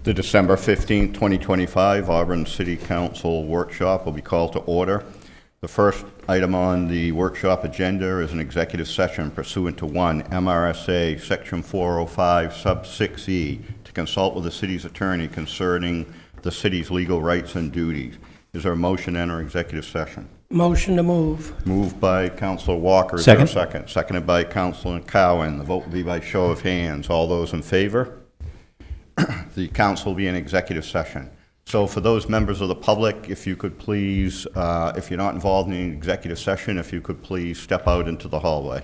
The December 15th, 2025 Auburn City Council workshop will be called to order. The first item on the workshop agenda is an executive session pursuant to 1 MRSA Section 405 Sub 6E to consult with the city's attorney concerning the city's legal rights and duties. Is there a motion to enter executive session? Motion to move. Moved by Councilor Walker. Is there a second? Seconded by Councilor Cowan. The vote will be by show of hands. All those in favor? The council will be in executive session. So for those members of the public, if you could please, if you're not involved in an executive session, if you could please step out into the hallway.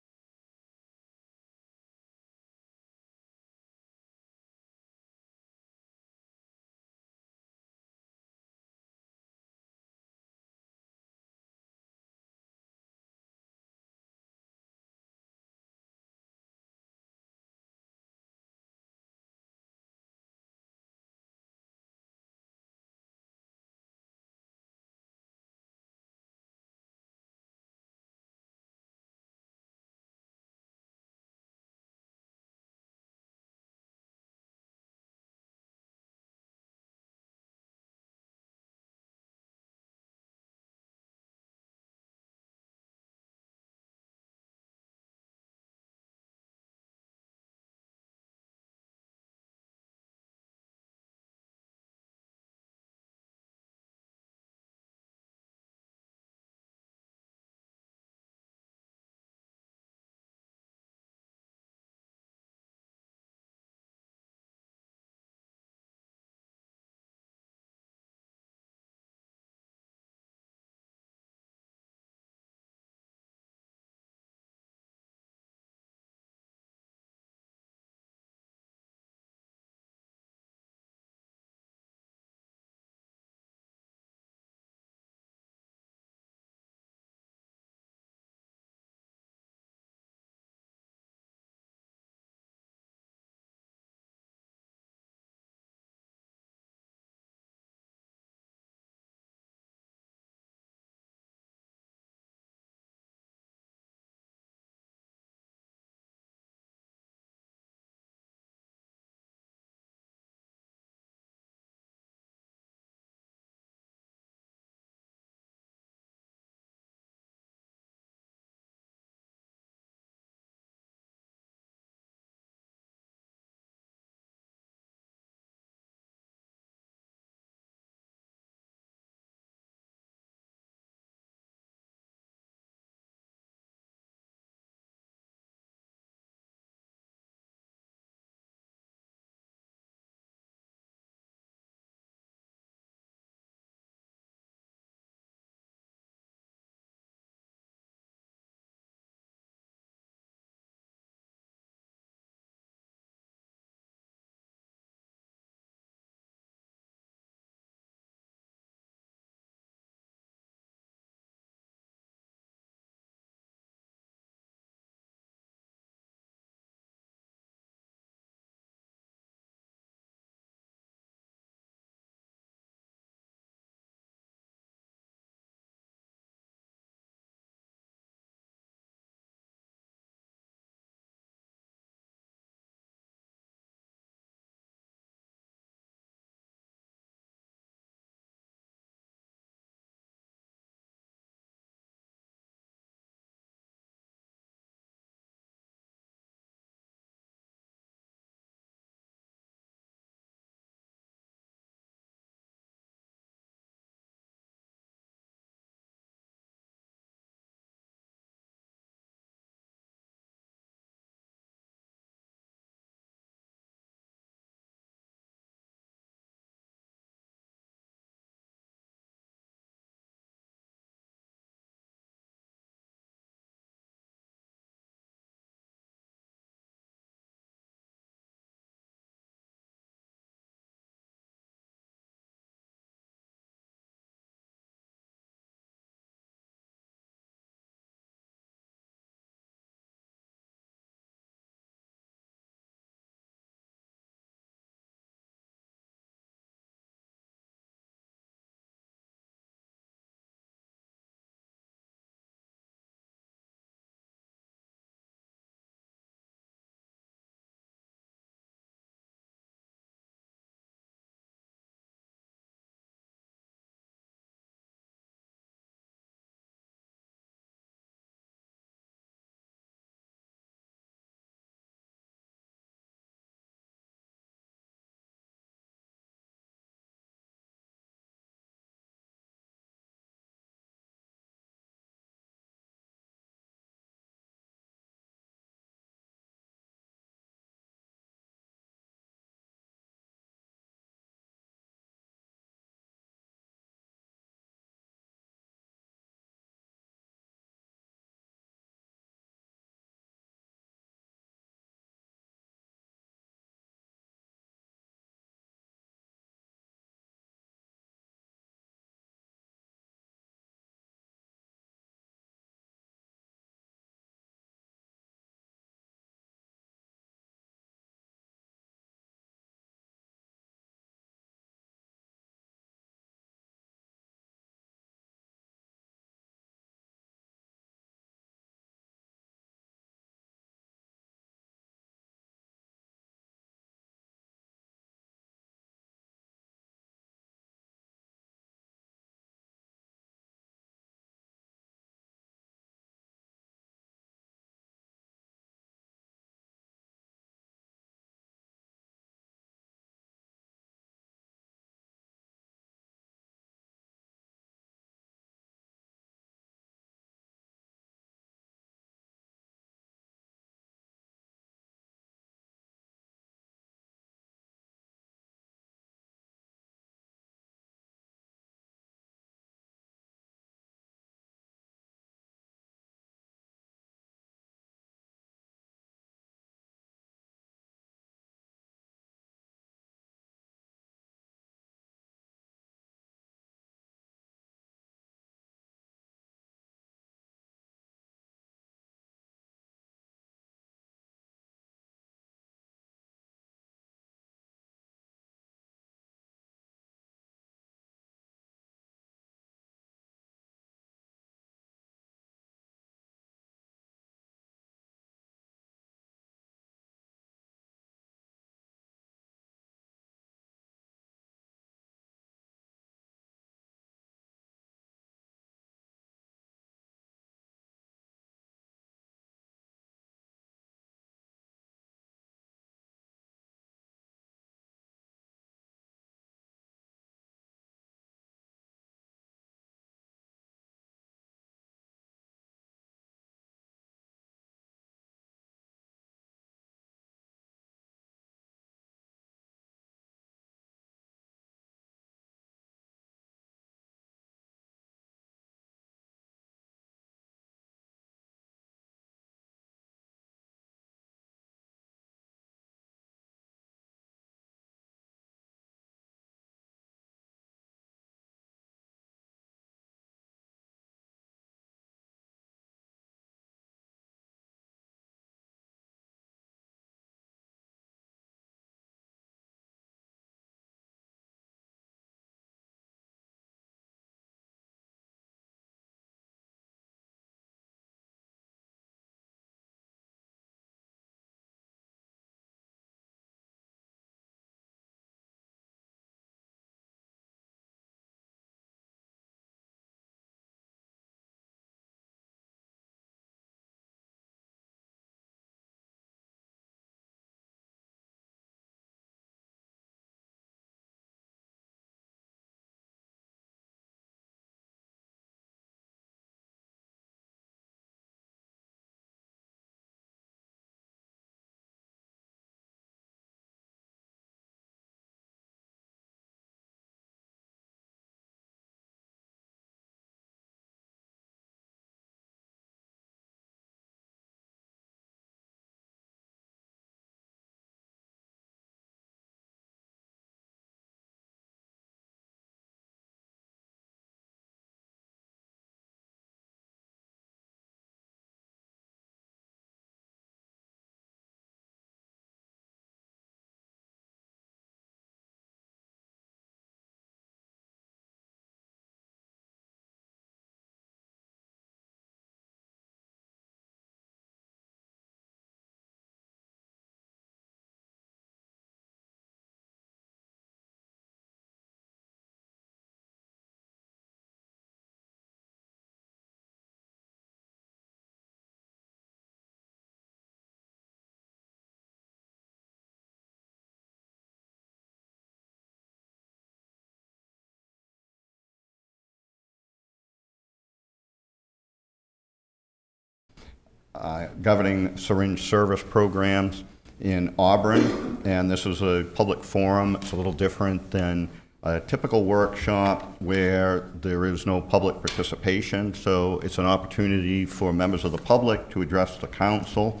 governing syringe service programs in Auburn, and this is a public forum. It's a little different than a typical workshop where there is no public participation, so it's an opportunity for members of the public to address the council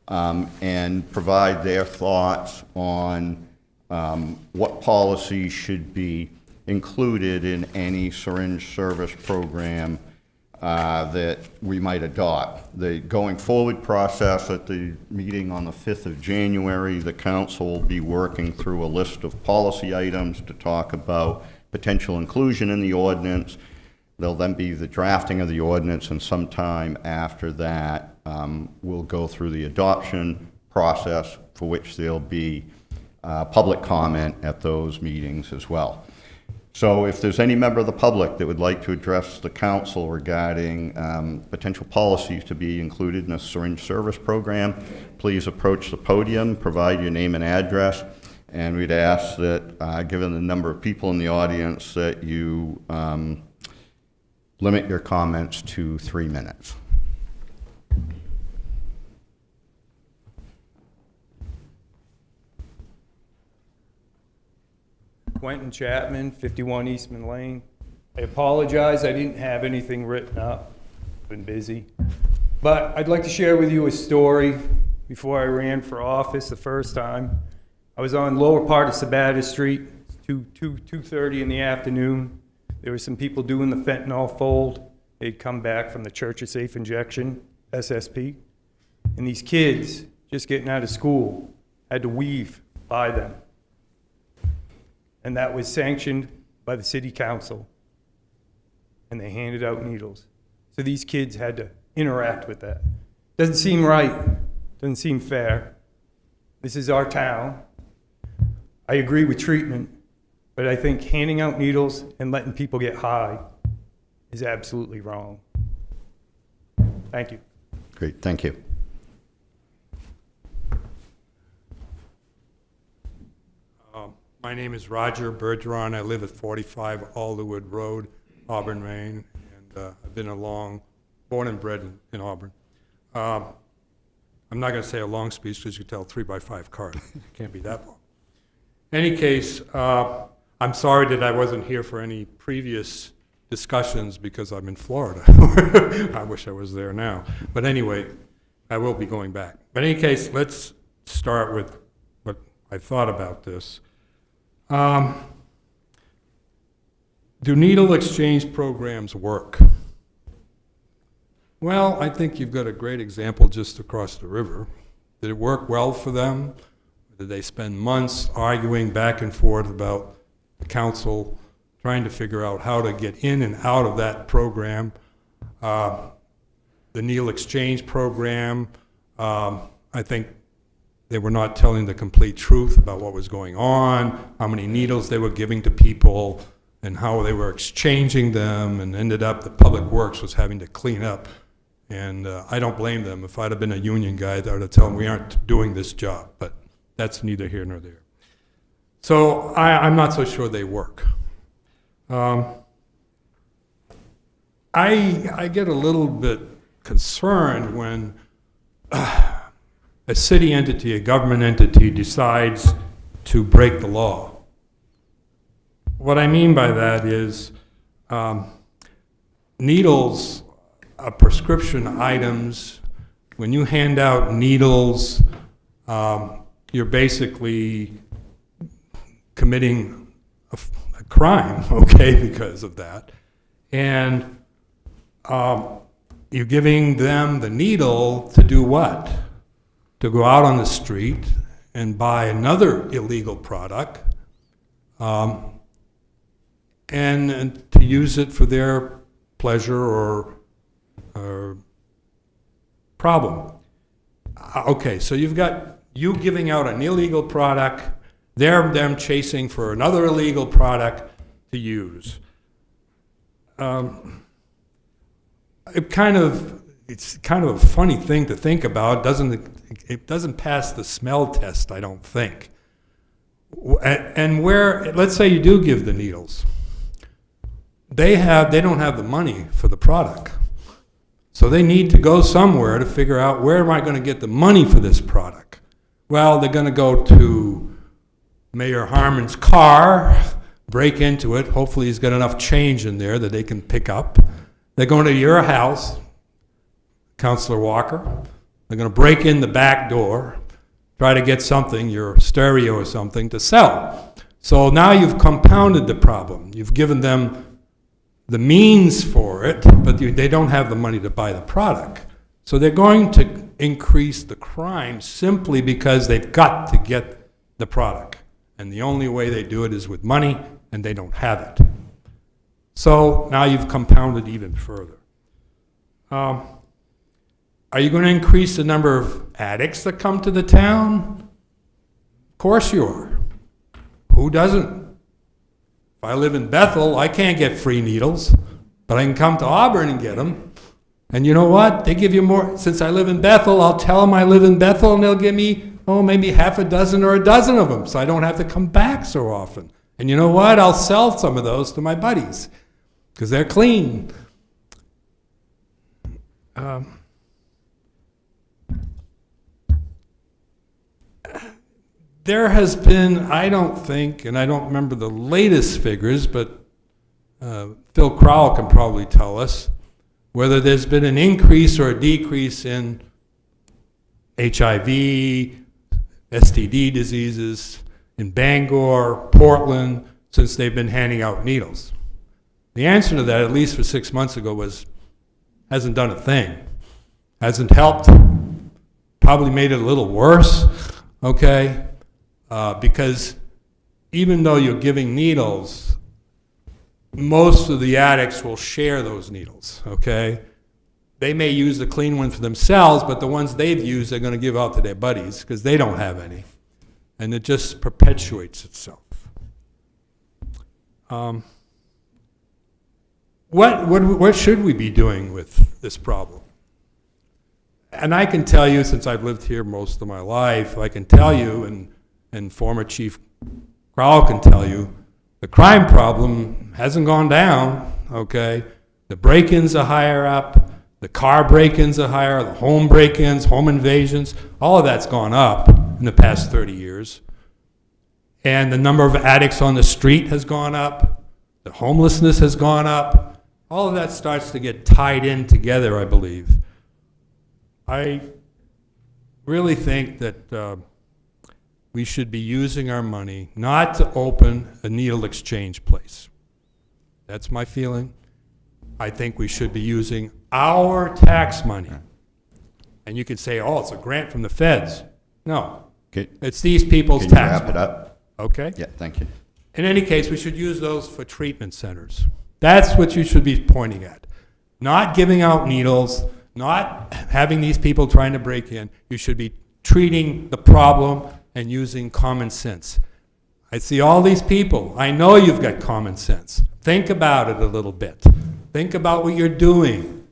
and provide their thoughts on what policies should be included in any syringe service program that we might adopt. The going forward process at the meeting on the 5th of January, the council will be working through a list of policy items to talk about potential inclusion in the ordinance. There'll then be the drafting of the ordinance, and sometime after that, we'll go through the adoption process, for which there'll be public comment at those meetings as well. So if there's any member of the public that would like to address the council regarding potential policies to be included in a syringe service program, please approach the podium, provide your name and address, and we'd ask that, given the number of people in the audience, that you limit your comments to 3 minutes. Quentin Chapman, 51 Eastman Lane. I apologize, I didn't have anything written up. Been busy. But I'd like to share with you a story before I ran for office the first time. I was on lower part of Sabata Street, 2:30 in the afternoon. There were some people doing the fentanyl fold. They'd come back from the Church of Safe Injection, SSP. And these kids, just getting out of school, had to weave by them. And that was sanctioned by the city council. And they handed out needles. So these kids had to interact with that. Doesn't seem right. Doesn't seem fair. This is our town. I agree with treatment, but I think handing out needles and letting people get high is absolutely wrong. Thank you. Great, thank you. My name is Roger Bergeron. I live at 45 Alderwood Road, Auburn, Maine, and I've been born and bred in Auburn. I'm not going to say a long speech because you can tell 3x5 cars. It can't be that long. In any case, I'm sorry that I wasn't here for any previous discussions because I'm in Florida. I wish I was there now. But anyway, I will be going back. But in any case, let's start with what I thought about this. Do needle exchange programs work? Well, I think you've got a great example just across the river. Did it work well for them? Did they spend months arguing back and forth about the council, trying to figure out how to get in and out of that program? The needle exchange program, I think they were not telling the complete truth about what was going on, how many needles they were giving to people, and how they were exchanging them, and ended up the Public Works was having to clean up. And I don't blame them. If I'd have been a union guy, I would have told them we aren't doing this job, but that's neither here nor there. So I'm not so sure they work. I get a little bit concerned when a city entity, a government entity, decides to break the law. What I mean by that is needles are prescription items. When you hand out needles, you're basically committing a crime, okay, because of that. And you're giving them the needle to do what? To go out on the street and buy another illegal product and to use it for their pleasure or problem. Okay, so you've got you giving out an illegal product, them chasing for another illegal product to use. It's kind of a funny thing to think about. It doesn't pass the smell test, I don't think. And where, let's say you do give the needles, they don't have the money for the product. So they need to go somewhere to figure out, where am I going to get the money for this product? Well, they're going to go to Mayor Harmon's car, break into it. Hopefully he's got enough change in there that they can pick up. They're going to your house, Councilor Walker. They're going to break in the back door, try to get something, your stereo or something, to sell. So now you've compounded the problem. You've given them the means for it, but they don't have the money to buy the product. So they're going to increase the crime simply because they've got to get the product. And the only way they do it is with money, and they don't have it. So now you've compounded even further. Are you going to increase the number of addicts that come to the town? Of course you are. Who doesn't? If I live in Bethel, I can't get free needles, but I can come to Auburn and get them. And you know what? They give you more. Since I live in Bethel, I'll tell them I live in Bethel, and they'll give me, maybe half a dozen or a dozen of them, so I don't have to come back so often. And you know what? I'll sell some of those to my buddies, because they're clean. There has been, I don't think, and I don't remember the latest figures, but Phil Crowell can probably tell us, whether there's been an increase or a decrease in HIV, STD diseases in Bangor, Portland, since they've been handing out needles. The answer to that, at least for 6 months ago, was hasn't done a thing. Hasn't helped, probably made it a little worse, okay? Because even though you're giving needles, most of the addicts will share those needles, okay? They may use the clean one for themselves, but the ones they've used they're going to give out to their buddies because they don't have any. And it just perpetuates itself. What should we be doing with this problem? And I can tell you, since I've lived here most of my life, I can tell you, and former Chief Crowell can tell you, the crime problem hasn't gone down, okay? The break-ins are higher up, the car break-ins are higher, the home break-ins, home invasions, all of that's gone up in the past 30 years. And the number of addicts on the street has gone up, the homelessness has gone up. All of that starts to get tied in together, I believe. I really think that we should be using our money not to open a needle exchange place. That's my feeling. I think we should be using our tax money. And you could say, oh, it's a grant from the feds. No, it's these people's Can you tax wrap money. it up? Okay? Yeah, thank you. In any case, we should use those for treatment centers. That's what you should be pointing at. Not giving out needles, not having these people trying to break in. You should be treating the problem and using common sense. I see all these people. I know you've got common sense. Think about it a little bit. Think about what you're doing,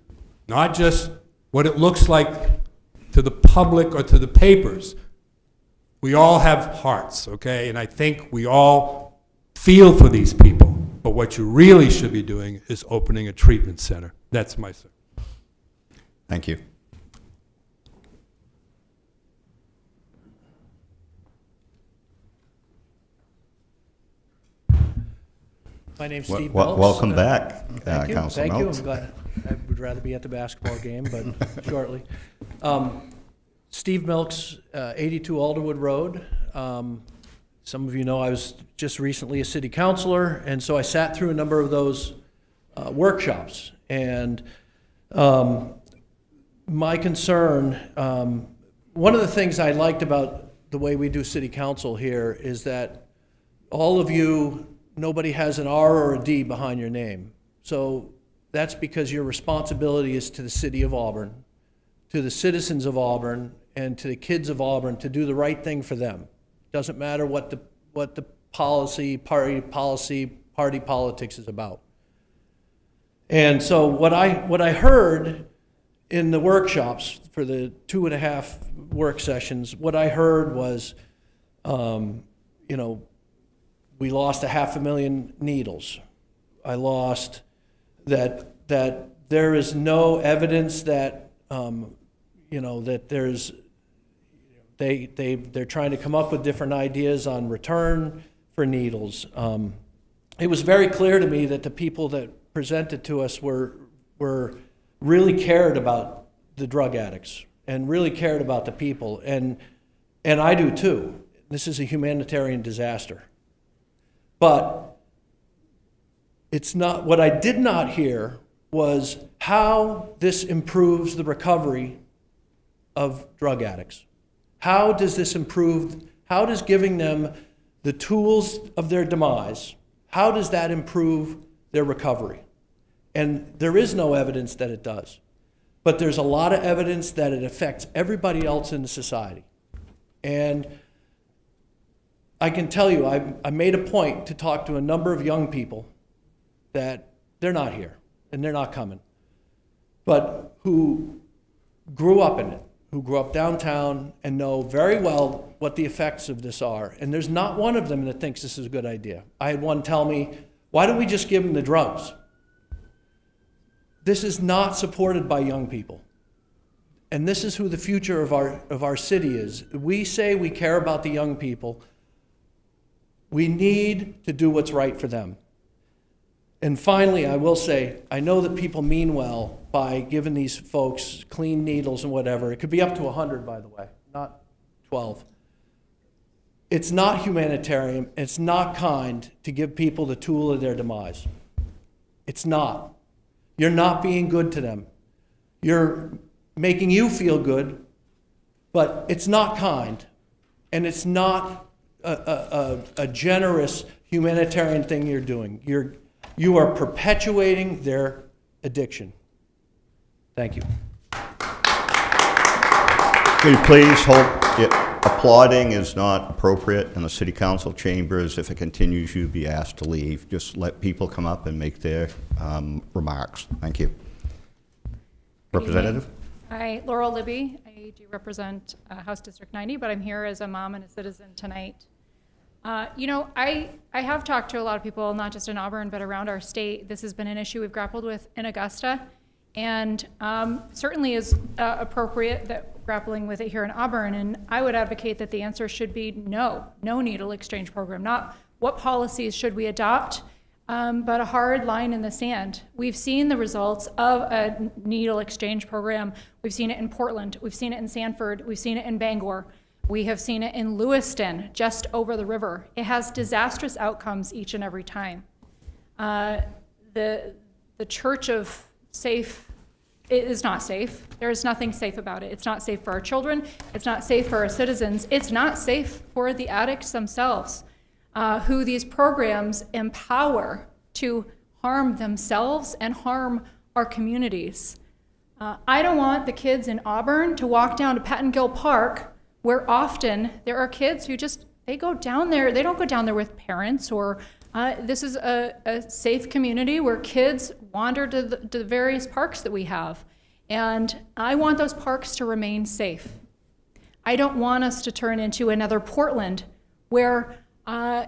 not just what it looks like to the public or to the papers. We all have hearts, okay? And I think we all feel for these people. But what you really should be doing is opening a treatment center. That's my say. Thank you. My name's Steve Mills. Welcome back, Thank you. Councilor Thank you. Mills. I'm glad. I would rather be at the basketball game, but shortly. Steve Milks, 82 Alderwood Road. Some of you know I was just recently a city councilor, and so I sat through a number of those workshops. And my concern, one of the things I liked about the way we do city council here is that all of you, nobody has an R or a D behind your name. So that's because your responsibility is to the city of Auburn, to the citizens of Auburn, and to the kids of Auburn to do the right thing for them. Doesn't matter what the party politics is about. And so what I heard in the workshops for the 2.5 work sessions, what I heard was, we lost 500,000 needles. I lost that There is no evidence that, that there's, they're trying to come up with different ideas on return for needles. It was very clear to me that the people that presented to us were really cared about the drug addicts and really cared about the people, and I do too. This is a humanitarian disaster. But it's not, what I did not hear was how this improves the recovery of drug addicts. How does this improve, how does giving them the tools of their demise, how does that improve their recovery? And there is no evidence that it does. But there's a lot of evidence that it affects everybody else in the society. And I can tell you, I made a point to talk to a number of young people that they're not here and they're not coming, but who grew up in it, who grew up downtown and know very well what the effects of this are. And there's not one of them that thinks this is a good idea. I had one tell me, why don't we just give them the drugs? This is not supported by young people. And this is who the future of our city is. We say we care about the young people. We need to do what's right for them. And finally, I will say, I know that people mean well by giving these folks clean needles and whatever. It could be up to 100, by the way, not 12. It's not humanitarian. It's not kind to give people the tool of their demise. It's not. You're not being good to them. You're making you feel good, but it's not kind, and it's not a generous humanitarian thing you're doing. You are perpetuating their addiction. Thank you. Will you please hold, applauding is not appropriate in the city council chambers. If it continues, you'd be asked to leave. Just let people come up and make their remarks. Thank you. Representative? Hi, Laurel Libby. I do represent House District 90, but I'm here as a mom and a citizen tonight. I have talked to a lot of people, not just in Auburn, but around our state. This has been an issue we've grappled with in Augusta, and certainly is appropriate that we're grappling with it here in Auburn. And I would advocate that the answer should be no needle exchange program. Not what policies should we adopt, but a hard line in the sand. We've seen the results of a needle exchange program. We've seen it in Portland. We've seen it in Sanford. We've seen it in Bangor. We have seen it in Lewiston, just over the river. It has disastrous outcomes each and every time. The church of safe, it is not safe. There is nothing safe about it. It's not safe for our children. It's not safe for our citizens. It's not safe for the addicts themselves, who these programs empower to harm themselves and harm our communities. I don't want the kids in Auburn to walk down to Pettingill Park, where often there are kids who they go down there, they don't go down there with parents, or this is a safe community where kids wander to the various parks that we have. And I want those parks to remain safe. I don't want us to turn into another Portland where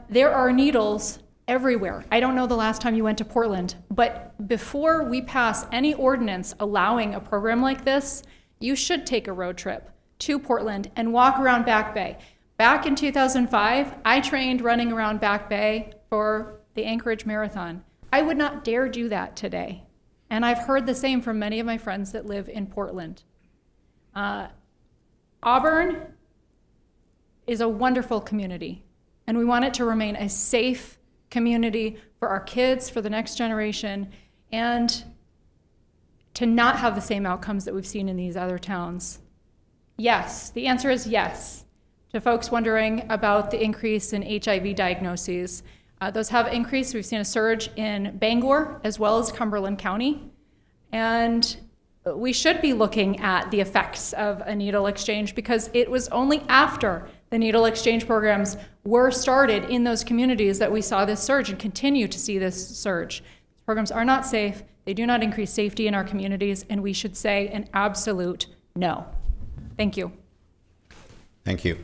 there are needles everywhere. I don't know the last time you went to Portland, but before we pass any ordinance allowing a program like this, you should take a road trip to Portland and walk around Back Bay. Back in 2005, I trained running around Back Bay for the Anchorage Marathon. I would not dare do that today. And I've heard the same from many of my friends that live in Portland. Auburn is a wonderful community, and we want it to remain a safe community for our kids, for the next generation, and to not have the same outcomes that we've seen in these other towns. Yes, the answer is yes. To folks wondering about the increase in HIV diagnoses, those have increased. We've seen a surge in Bangor as well as Cumberland County. And we should be looking at the effects of a needle exchange, because it was only after the needle exchange programs were started in those communities that we saw this surge and continue to see this surge. These programs are not safe. They do not increase safety in our communities, and we should say an absolute no. Thank you. Thank you.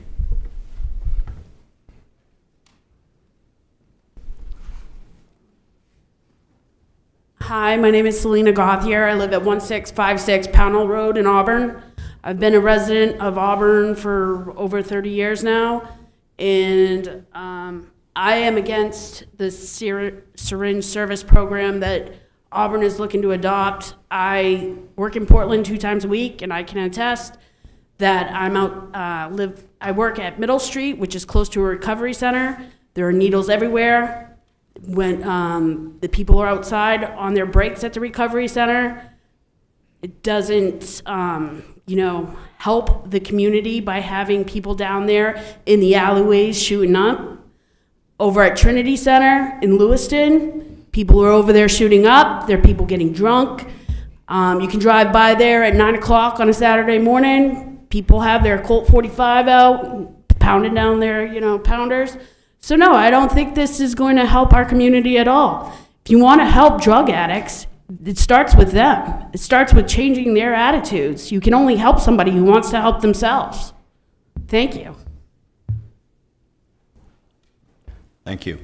Hi, my name is Selena Gothier. I live at 1656 Pownell Road in Auburn. I've been a resident of Auburn for over 30 years now, and I am against the syringe service program that Auburn is looking to adopt. I work in Portland 2 times a week, and I can attest that I work at Middle Street, which is close to a recovery center. There are needles everywhere. When the people are outside on their breaks at the recovery center, it doesn't, help the community by having people down there in the alleyways shooting up. Over at Trinity Center in Lewiston, people are over there shooting up. There are people getting drunk. You can drive by there at 9 o'clock on a Saturday morning. People have their Colt 45 out, pounding down their, pounders. So no, I don't think this is going to help our community at all. If you want to help drug addicts, it starts with them. It starts with changing their attitudes. You can only help somebody who wants to help themselves. Thank you. Thank you.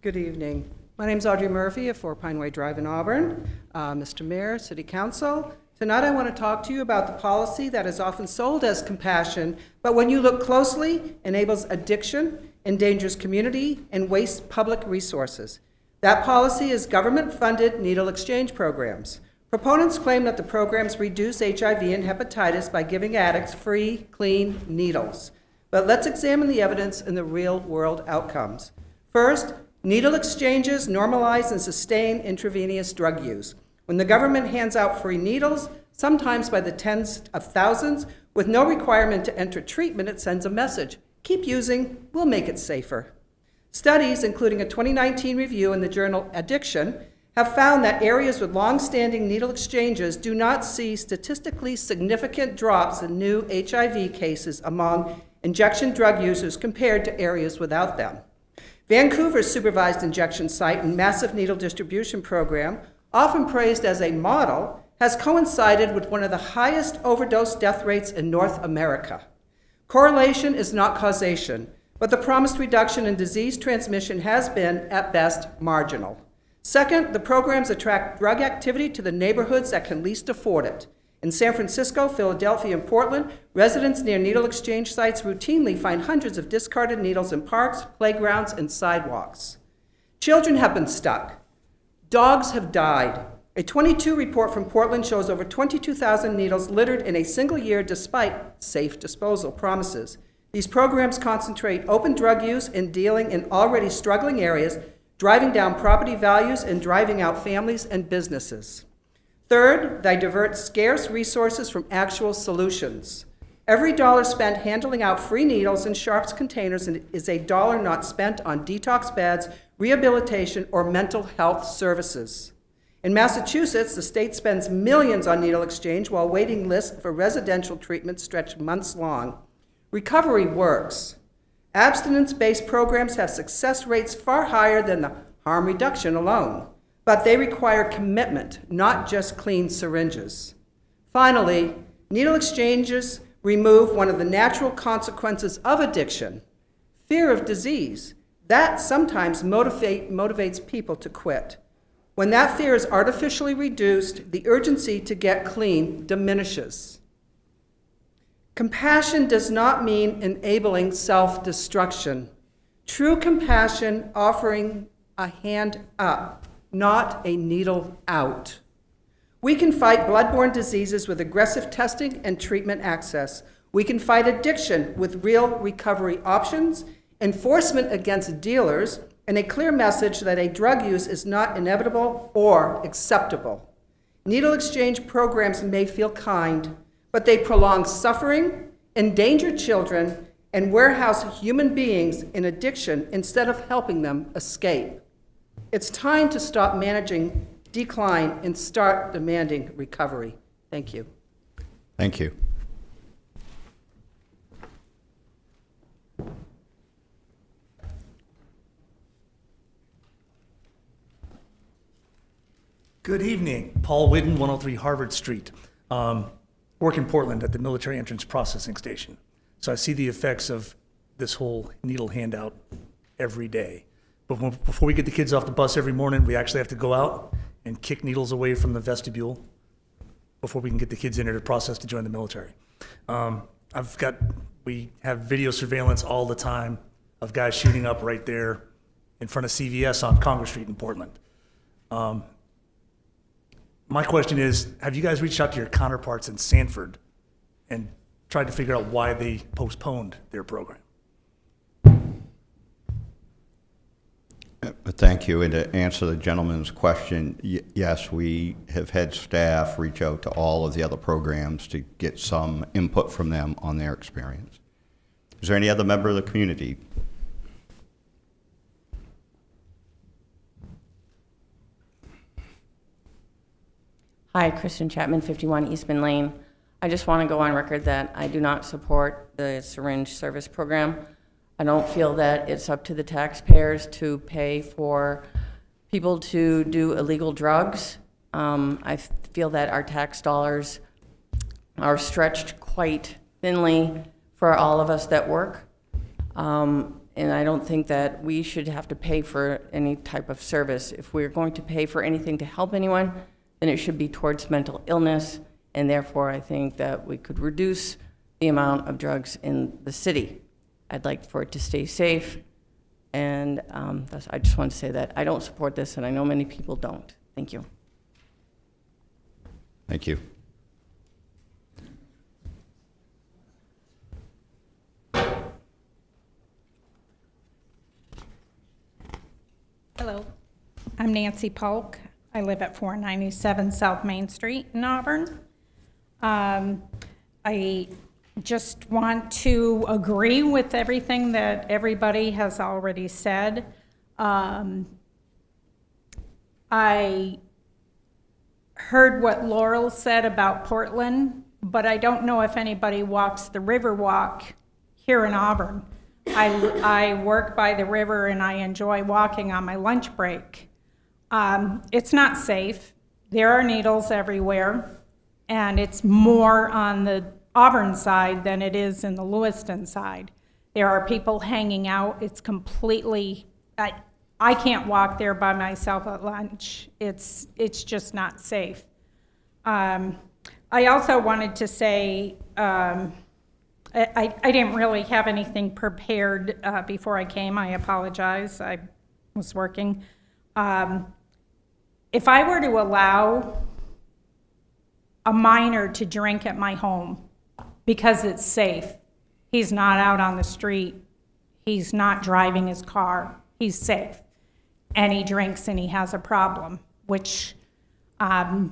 Good evening. My name is Audrey Murphy of 4 Pine Way Drive in Auburn. Mr. Mayor, City Council, tonight I want to talk to you about the policy that is often sold as compassion, but when you look closely, enables addiction, endangers community, and wastes public resources. That policy is government-funded needle exchange programs. Proponents claim that the programs reduce HIV and hepatitis by giving addicts free, clean needles. But let's examine the evidence and the real-world outcomes. First, needle exchanges normalize and sustain intravenous drug use. When the government hands out free needles, sometimes by the tens of thousands, with no requirement to enter treatment, it sends a message. Keep using, we'll make it safer. Studies, including a 2019 review in the journal Addiction, have found that areas with long-standing needle exchanges do not see statistically significant drops in new HIV cases among injection drug users compared to areas without them. Vancouver's supervised injection site and massive needle distribution program, often praised as a model, has coincided with one of the highest overdose death rates in North America. Correlation is not causation, but the promised reduction in disease transmission has been, at best, marginal. Second, the programs attract drug activity to the neighborhoods that can least afford it. In San Francisco, Philadelphia, and Portland, residents near needle exchange sites routinely find hundreds of discarded needles in parks, playgrounds, and sidewalks. Children have been stuck. Dogs have died. A 22 report from Portland shows over 22,000 needles littered in a single year despite safe disposal promises. These programs concentrate open drug use and dealing in already struggling areas, driving down property values and driving out families and businesses. Third, they divert scarce resources from actual solutions. Every dollar spent handling out free needles in sharps containers is a dollar not spent on detox beds, rehabilitation, or mental health services. In Massachusetts, the state spends millions on needle exchange while waiting lists for residential treatment stretch months long. Recovery works. Abstinence-based programs have success rates far higher than the harm reduction alone, but they require commitment, not just clean syringes. Finally, needle exchanges remove one of the natural consequences of addiction, fear of disease. That sometimes motivates people to quit. When that fear is artificially reduced, the urgency to get clean diminishes. Compassion does not mean enabling self-destruction. True compassion offering a hand up, not a needle out. We can fight bloodborne diseases with aggressive testing and treatment access. We can fight addiction with real recovery options, enforcement against dealers, and a clear message that a drug use is not inevitable or acceptable. Needle exchange programs may feel kind, but they prolong suffering, endanger children, and warehouse human beings in addiction instead of helping them escape. It's time to stop managing decline and start demanding recovery. Thank you. Thank you. Good evening. Paul Whidden, 103 Harvard Street. Work in Portland at the military entrance processing station. So I see the effects of this whole needle handout every day. But before we get the kids off the bus every morning, we actually have to go out and kick needles away from the vestibule before we can get the kids in here to process to join the military. We have video surveillance all the time of guys shooting up right there in front of CVS on Congress Street in Portland. My question is, have you guys reached out to your counterparts in Sanford and tried to figure out why they postponed their program? Thank you. And to answer the gentleman's question, yes, we have had staff reach out to all of the other programs to get some input from them on their experience. Is there any other member of the community? Hi, Kristen Chapman, 51 Eastman Lane. I just want to go on record that I do not support the syringe service program. I don't feel that it's up to the taxpayers to pay for people to do illegal drugs. I feel that our tax dollars are stretched quite thinly for all of us that work. And I don't think that we should have to pay for any type of service. If we're going to pay for anything to help anyone, then it should be towards mental illness, and therefore I think that we could reduce the amount of drugs in the city. I'd like for it to stay safe, and I just want to say that I don't support this, and I know many people don't. Thank you. Thank you. Hello, I'm Nancy Polk. I live at 497 South Main Street in Auburn. I just want to agree with everything that everybody has already said. I heard what Laurel said about Portland, but I don't know if anybody walks the river walk here in Auburn. I work by the river and I enjoy walking on my lunch break. It's not safe. There are needles everywhere, and it's more on the Auburn side than it is in the Lewiston side. There are people hanging out. It's completely, I can't walk there by myself at lunch. It's just not safe. I also wanted to say, I didn't really have anything prepared before I came. I apologize. I was working. If I were to allow a minor to drink at my home because it's safe, he's not out on the street, he's not driving his car, he's safe, and he drinks and he has a problem, which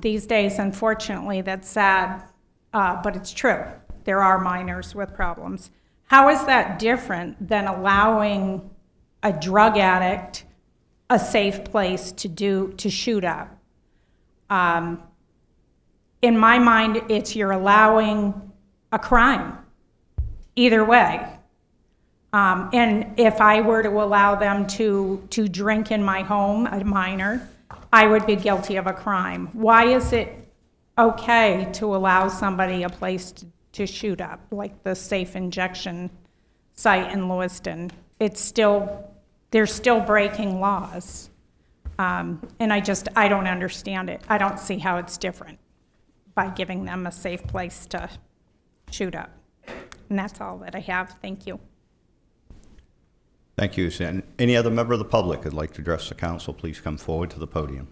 these days, unfortunately, that's sad, but it's true. There are minors with problems. How is that different than allowing a drug addict a safe place to shoot up? In my mind, it's you're allowing a crime, either way. And if I were to allow them to drink in my home, a minor, I would be guilty of a crime. Why is it okay to allow somebody a place to shoot up, like the safe injection site in Lewiston? They're still breaking laws. And I don't understand it. I don't see how it's different by giving them a safe place to shoot up. And that's all that I have. Thank you. Thank you, Susan. Any other member of the public who'd like to address the council, please come forward to the podium.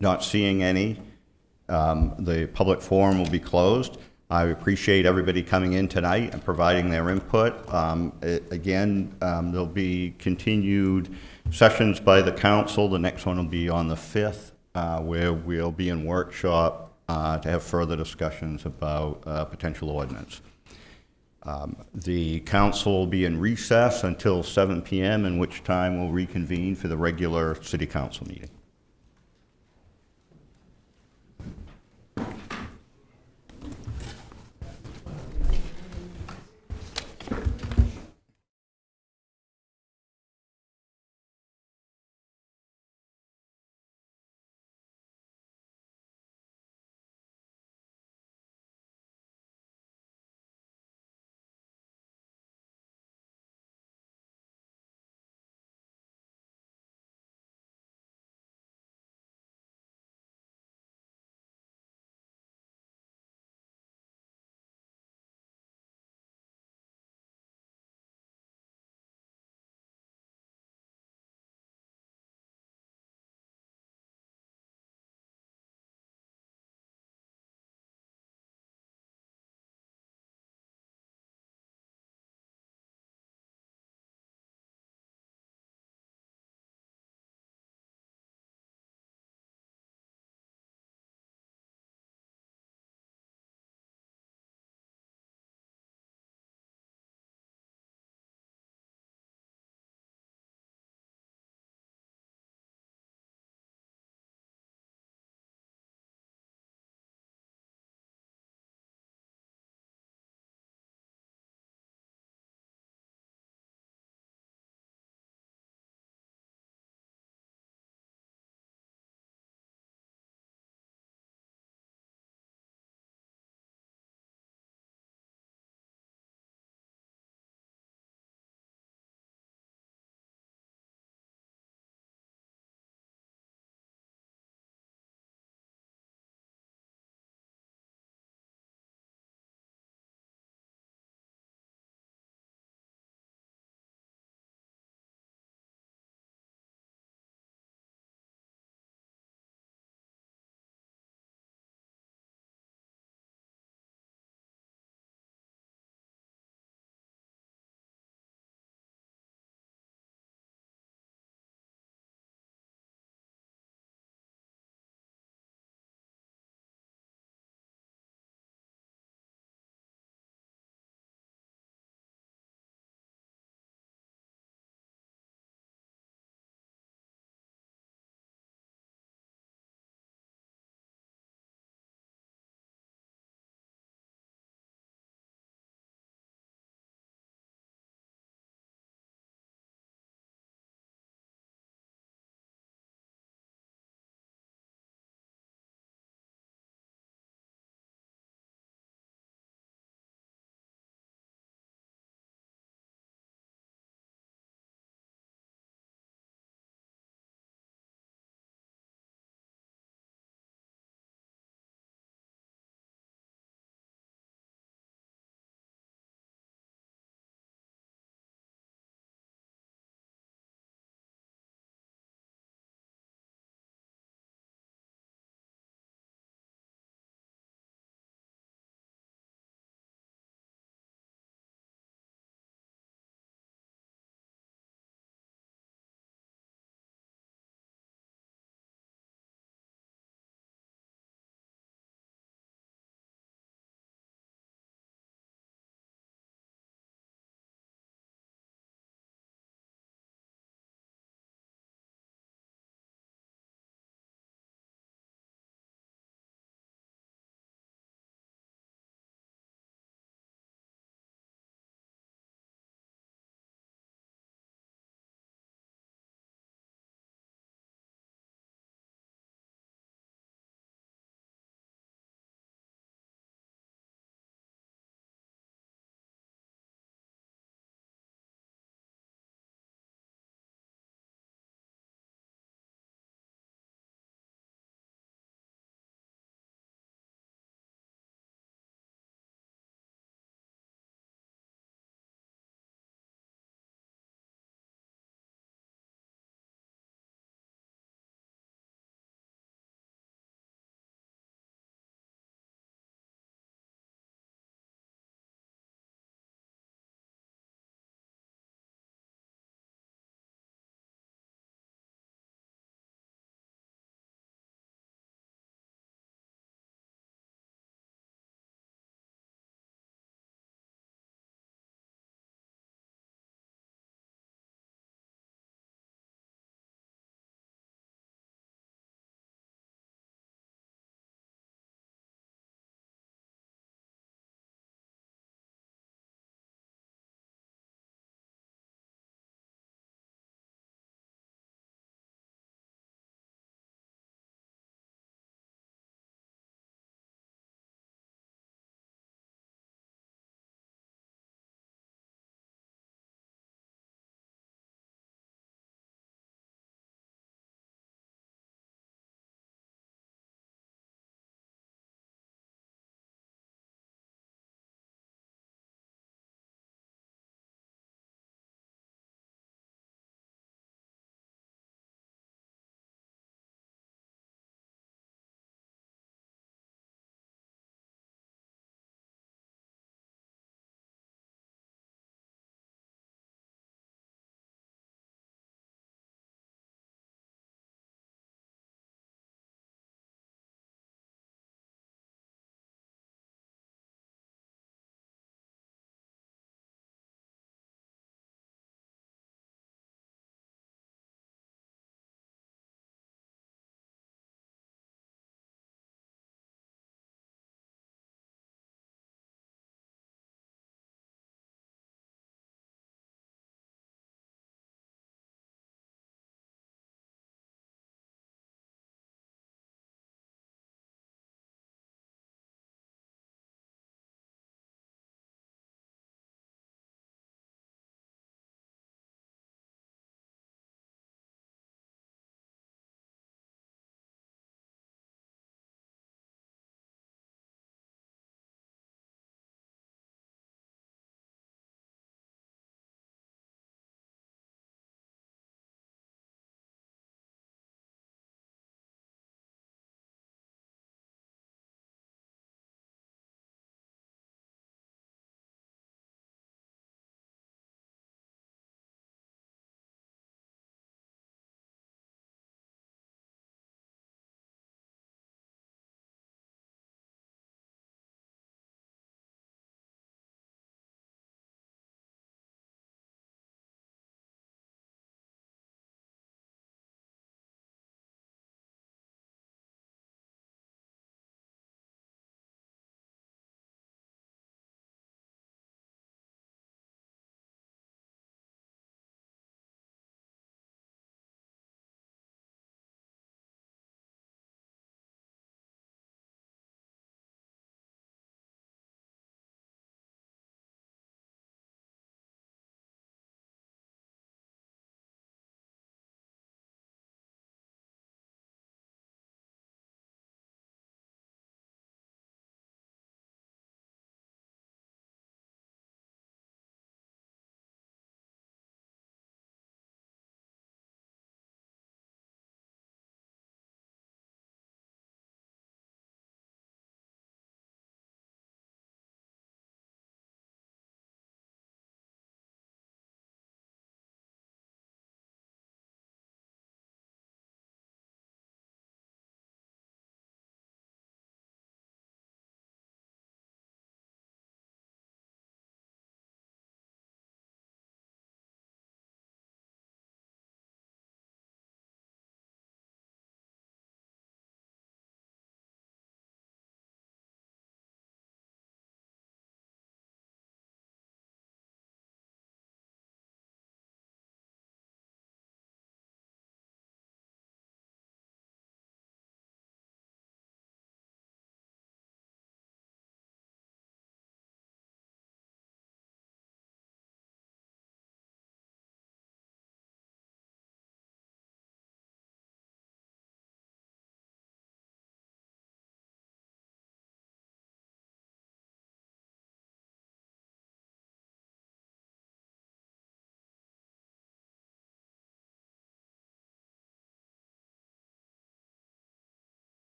Not seeing any. The public forum will be closed. I appreciate everybody coming in tonight and providing their input. Again, there'll be continued sessions by the council. The next one will be on the 5th, where we'll be in workshop to have further discussions about potential ordinance. The council will be in recess until 7 p.m., in which time we'll reconvene for the regular city council meeting.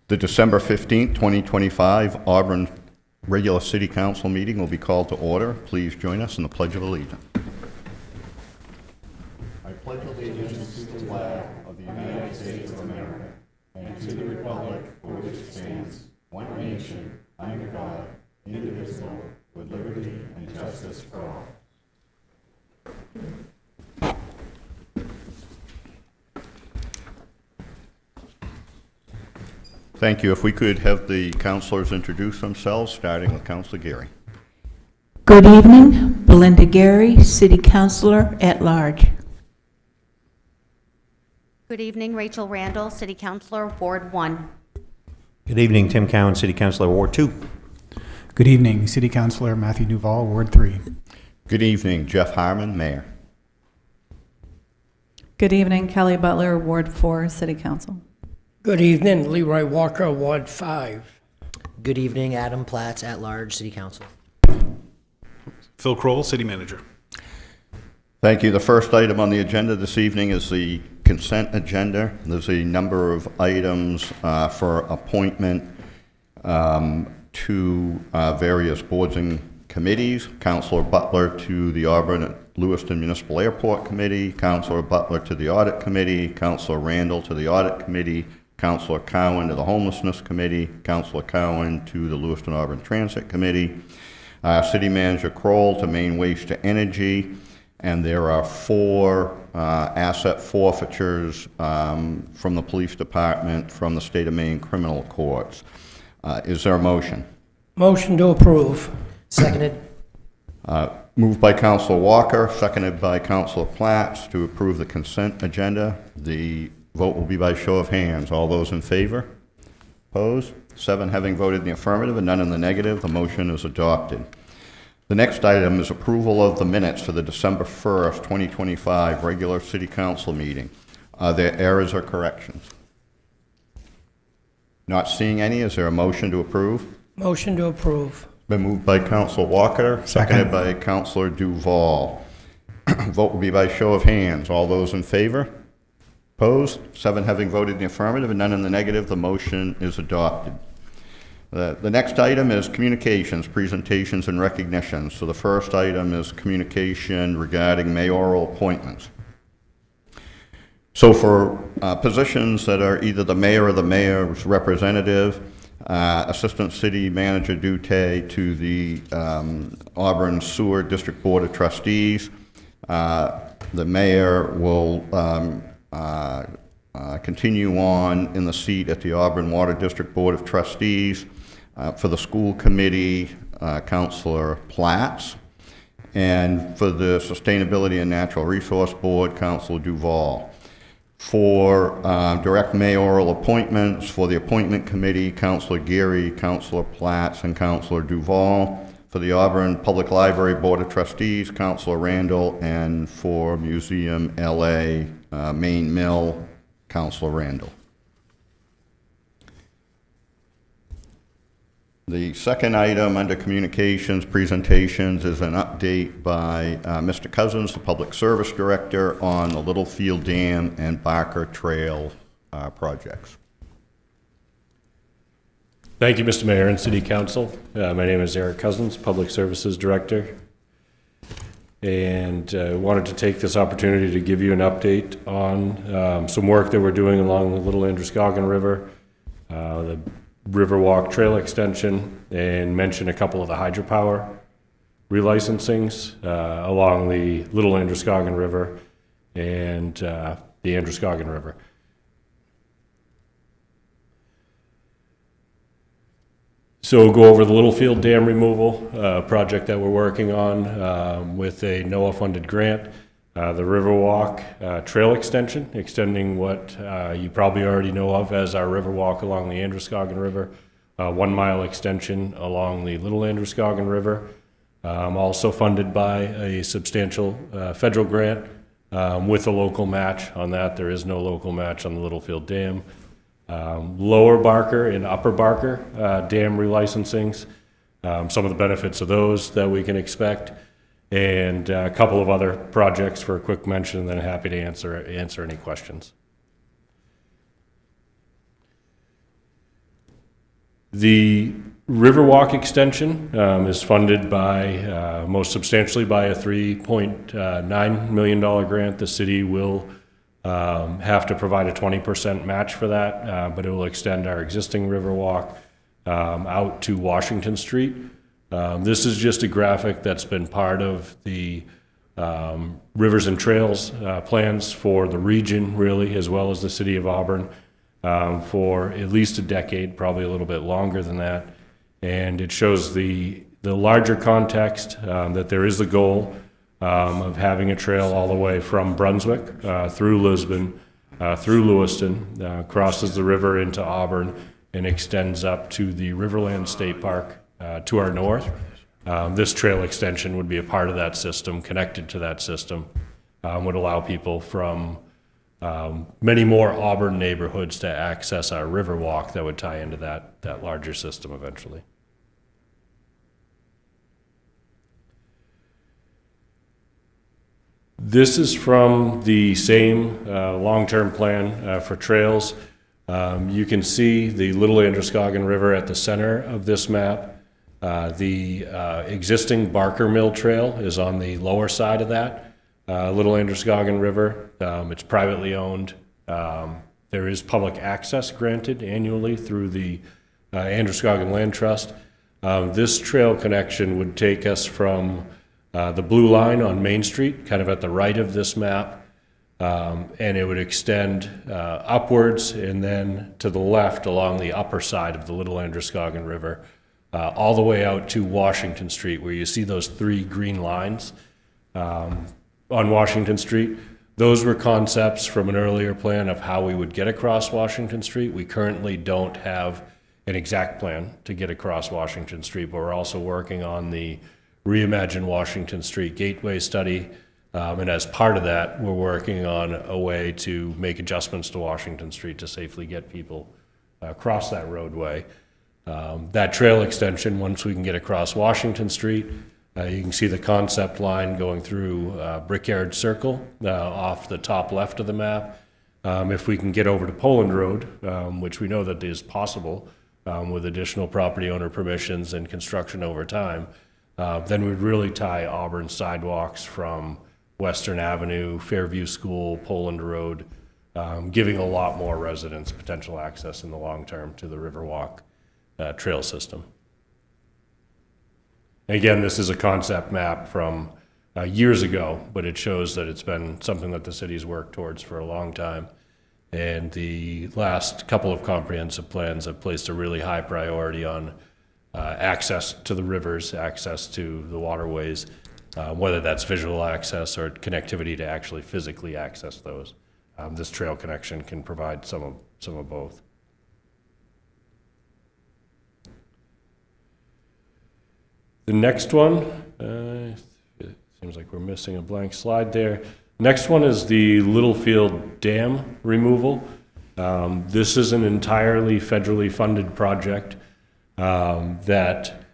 The December 15th, 2025 Auburn regular city council meeting will be called to order. Please join us in the Pledge of Allegiance. I pledge allegiance to the flag of the United States of America and to the republic for which it stands, one nation, under God, indivisible, with liberty and justice for all. Thank you. If we could have the councilors introduce themselves, starting with Councilor Geary. Good evening, Belinda Gary, City Councilor at Large. Good evening, Rachel Randall, City Councilor, Ward 1. Good evening, Tim Cowan, City Councilor, Ward 2. Good evening, City Councilor Matthew Duval, Ward 3. Good evening, Jeff Harmon, Mayor. Good evening, Kelly Butler, Ward 4, City Council. Good evening, Leroy Walker, Ward 5. Good evening, Adam Platts, at Large, City Council. Phil Crowell, City Manager. Thank you. The first item on the agenda this evening is the consent agenda. There's a number of items for appointment to various boards and committees. Councilor Butler to the Auburn Lewiston Municipal Airport Committee, Councilor Butler to the Audit Committee, Councilor Randall to the Audit Committee, Councilor Cowan to the Homelessness Committee, Councilor Cowan to the Lewiston Auburn Transit Committee, City Manager Kroll to Maine Waste to Energy, and there are 4 asset forfeitures from the police department from the state of Maine criminal courts. Is there a motion? Motion to approve. Seconded. Moved by Councilor Walker, seconded by Councilor Platts to approve the consent agenda. The vote will be by show of hands. All those in favor? Opposed? 7 having voted in the affirmative and none in the negative, the motion is adopted. The next item is approval of the minutes for the December 1st, 2025 regular City Council meeting. Are there errors or corrections? Not seeing any, is there a motion to approve? Motion to approve. Been moved by Councilor Walker, seconded by Councilor Duval. Vote will be by show of hands. All those in favor? Opposed? 7 having voted in the affirmative and none in the negative, the motion is adopted. The next item is communications, presentations, and recognitions. So the first item is communication regarding mayoral appointments. So for positions that are either the mayor or the mayor's representative, Assistant City Manager Dute to the Auburn Sewer District Board of Trustees, the mayor will continue on in the seat at the Auburn Water District Board of Trustees. For the school committee, Councilor Platts, and for the Sustainability and Natural Resource Board, Councilor Duval. For direct mayoral appointments, for the appointment committee, Councilor Geary, Councilor Platts, and Councilor Duval. For the Auburn Public Library Board of Trustees, Councilor Randall, and for Museum LA Main Mill, Councilor Randall. The second item under communications presentations is an update by Mr. Cousins, the Public Service Director, on the Littlefield Dam and Barker Trail projects. Thank you, Mr. Mayor and City Council. My name is Eric Cousins, Public Services Director, and wanted to take this opportunity to give you an update on some work that we're doing along the Little Androscoggin River, the Riverwalk Trail Extension, and mention a couple of the hydropower relicensings along the Little Androscoggin River and the Androscoggin River. So we'll go over the Littlefield Dam removal project that we're working on with a NOAA-funded grant. The Riverwalk Trail Extension, extending what you probably already know of as our Riverwalk along the Androscoggin River, 1 mile extension along the Little Androscoggin River, also funded by a substantial federal grant with a local match on that. There is no local match on the Littlefield Dam. Lower Barker and Upper Barker dam relicensings, some of the benefits of those that we can expect. and a couple of other projects for a quick mention, and then happy to answer any questions. The Riverwalk extension is funded by, most substantially by a $3.9 million grant. The city will have to provide a 20% match for that, but it will extend our existing Riverwalk out to Washington Street. This is just a graphic that's been part of the Rivers and Trails plans for the region, really, as well as the city of Auburn, for at least a decade, probably a little bit longer than that. And it shows the larger context that there is the goal of having a trail all the way from Brunswick through Lisbon, through Lewiston, crosses the river into Auburn, and extends up to the Riverland State Park to our north. This trail extension would be a part of that system, connected to that system, would allow people from many more Auburn neighborhoods to access our Riverwalk that would tie into that larger system eventually. This is from the same long-term plan for trails. You can see the Little Androscoggin River at the center of this map. The existing Barker Mill Trail is on the lower side of that Little Androscoggin River. It's privately owned. There is public access granted annually through the Androscoggin Land Trust. This trail connection would take us from the blue line on Main Street, kind of at the right of this map, and it would extend upwards and then to the left along the upper side of the Little Androscoggin River, all the way out to Washington Street, where you see those 3 green lines on Washington Street. Those were concepts from an earlier plan of how we would get across Washington Street. We currently don't have an exact plan to get across Washington Street, but we're also working on the Reimagine Washington Street Gateway study, and as part of that, we're working on a way to make adjustments to Washington Street to safely get people across that roadway. That trail extension, once we can get across Washington Street, you can see the concept line going through Brickyard Circle off the top left of the map. If we can get over to Poland Road, which we know that is possible with additional property owner permissions and construction over time, then we'd really tie Auburn sidewalks from Western Avenue, Fairview School, Poland Road, giving a lot more residents potential access in the long term to the Riverwalk trail system. Again, this is a concept map from years ago, but it shows that it's been something that the city's worked towards for a long time. And the last couple of comprehensive plans have placed a really high priority on access to the rivers, access to the waterways, whether that's visual access or connectivity to actually physically access those. This trail connection can provide some of both. The next one, it seems like we're missing a blank slide there. Next one is the Littlefield Dam removal. This is an entirely federally funded project that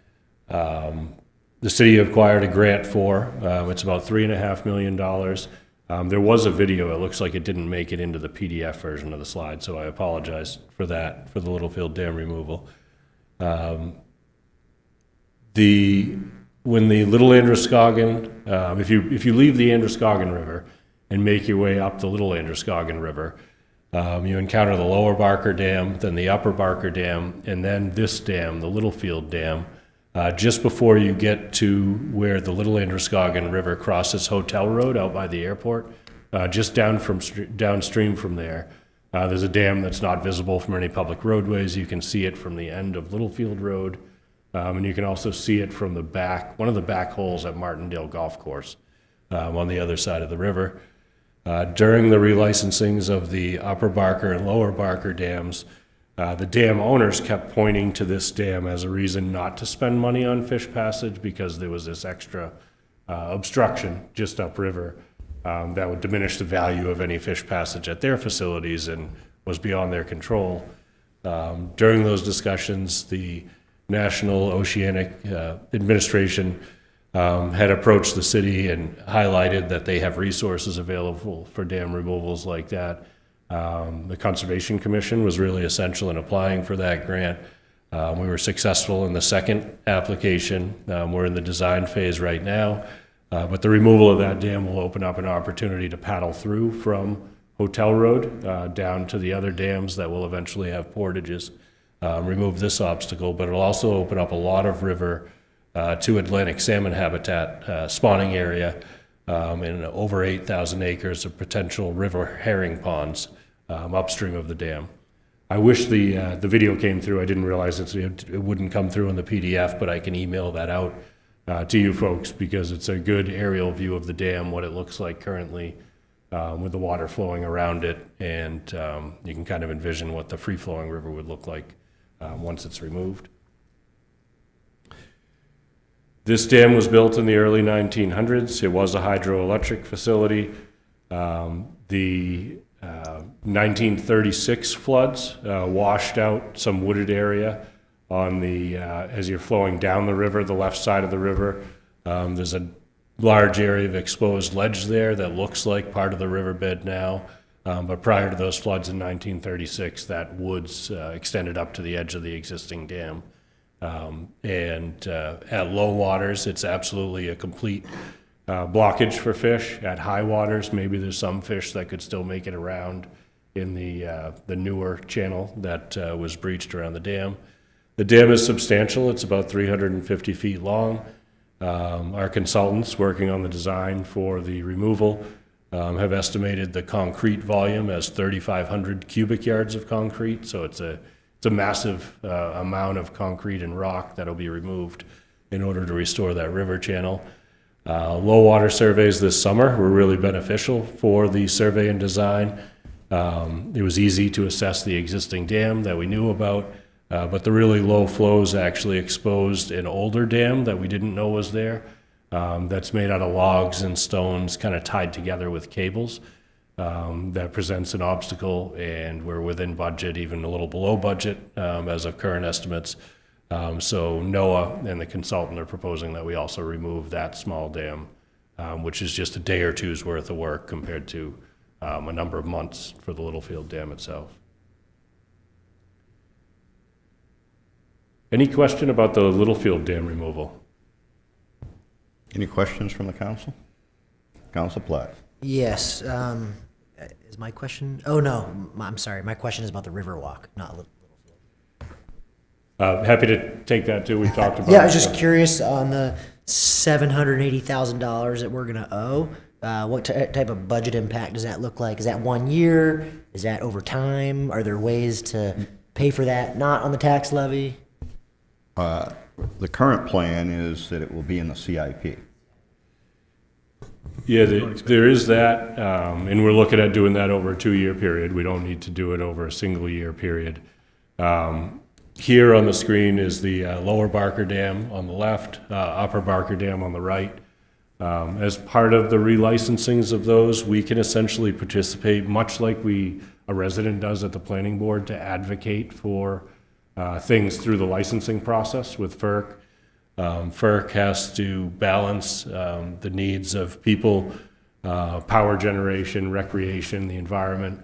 the city acquired a grant for. It's about $3.5 million. There was a video. It looks like it didn't make it into the PDF version of the slide, so I apologize for that, for the Littlefield Dam removal. When the Little Androscoggin, if you leave the Androscoggin River and make your way up the Little Androscoggin River, you encounter the Lower Barker Dam, then the Upper Barker Dam, and then this dam, the Littlefield Dam, just before you get to where the Little Androscoggin River crosses Hotel Road out by the airport, just downstream from there. There's a dam that's not visible from any public roadways. You can see it from the end of Littlefield Road, and you can also see it from the back, one of the back holes at Martindale Golf Course on the other side of the river. During the relicensings of the Upper Barker and Lower Barker dams, the dam owners kept pointing to this dam as a reason not to spend money on fish passage because there was this extra obstruction just upriver that would diminish the value of any fish passage at their facilities and was beyond their control. During those discussions, the National Oceanic Administration had approached the city and highlighted that they have resources available for dam removals like that. The Conservation Commission was really essential in applying for that grant. We were successful in the second application. We're in the design phase right now, but the removal of that dam will open up an opportunity to paddle through from Hotel Road down to the other dams that will eventually have portages, remove this obstacle, but it'll also open up a lot of river to Atlantic salmon habitat spawning area and over 8,000 acres of potential river herring ponds upstream of the dam. I wish the video came through. I didn't realize it wouldn't come through in the PDF, but I can email that out to you folks because it's a good aerial view of the dam, what it looks like currently with the water flowing around it, and you can kind of envision what the free-flowing river would look like once it's removed. This dam was built in the early 1900s. It was a hydroelectric facility. The 1936 floods washed out some wooded area on the, as you're flowing down the river, the left side of the river. There's a large area of exposed ledge there that looks like part of the riverbed now. But prior to those floods in 1936, that woods extended up to the edge of the existing dam. At low waters, it's absolutely a complete blockage for fish. At high waters, maybe there's some fish that could still make it around in the newer channel that was breached around the dam. The dam is substantial. It's about 350 feet long. Our consultants working on the design for the removal have estimated the concrete volume as 3,500 cubic yards of concrete. So it's a massive amount of concrete and rock that'll be removed in order to restore that river channel. Low water surveys this summer were really beneficial for the survey and design. It was easy to assess the existing dam that we knew about, but the really low flows actually exposed an older dam that we didn't know was there. That's made out of logs and stones kind of tied together with cables. That presents an obstacle, and we're within budget, even a little below budget as of current estimates. So NOAA and the consultant are proposing that we also remove that small dam, which is just a day or two's worth of work compared to a number of months for the Littlefield Dam itself. Any question about the Littlefield Dam removal? Any questions from the council? Council Platt. Yes. Is my question? Oh, no. I'm sorry. My question is about the Riverwalk, not Littlefield. Happy to take that too. We talked about Yeah, I was just curious on the $780,000 that we're going to owe. What type of budget impact does that look like? Is that 1 year? Is that over time? Are there ways to pay for that not on the tax levy? The current plan is that it will be in the CIP. Yeah, there is that, and we're looking at doing that over a 2-year period. We don't need to do it over a single year period. Here on the screen is the Lower Barker Dam on the left, Upper Barker Dam on the right. As part of the relicensings of those, we can essentially participate, much like a resident does at the planning board, to advocate for things through the licensing process with FERC. FERC has to balance the needs of people, power generation, recreation, the environment.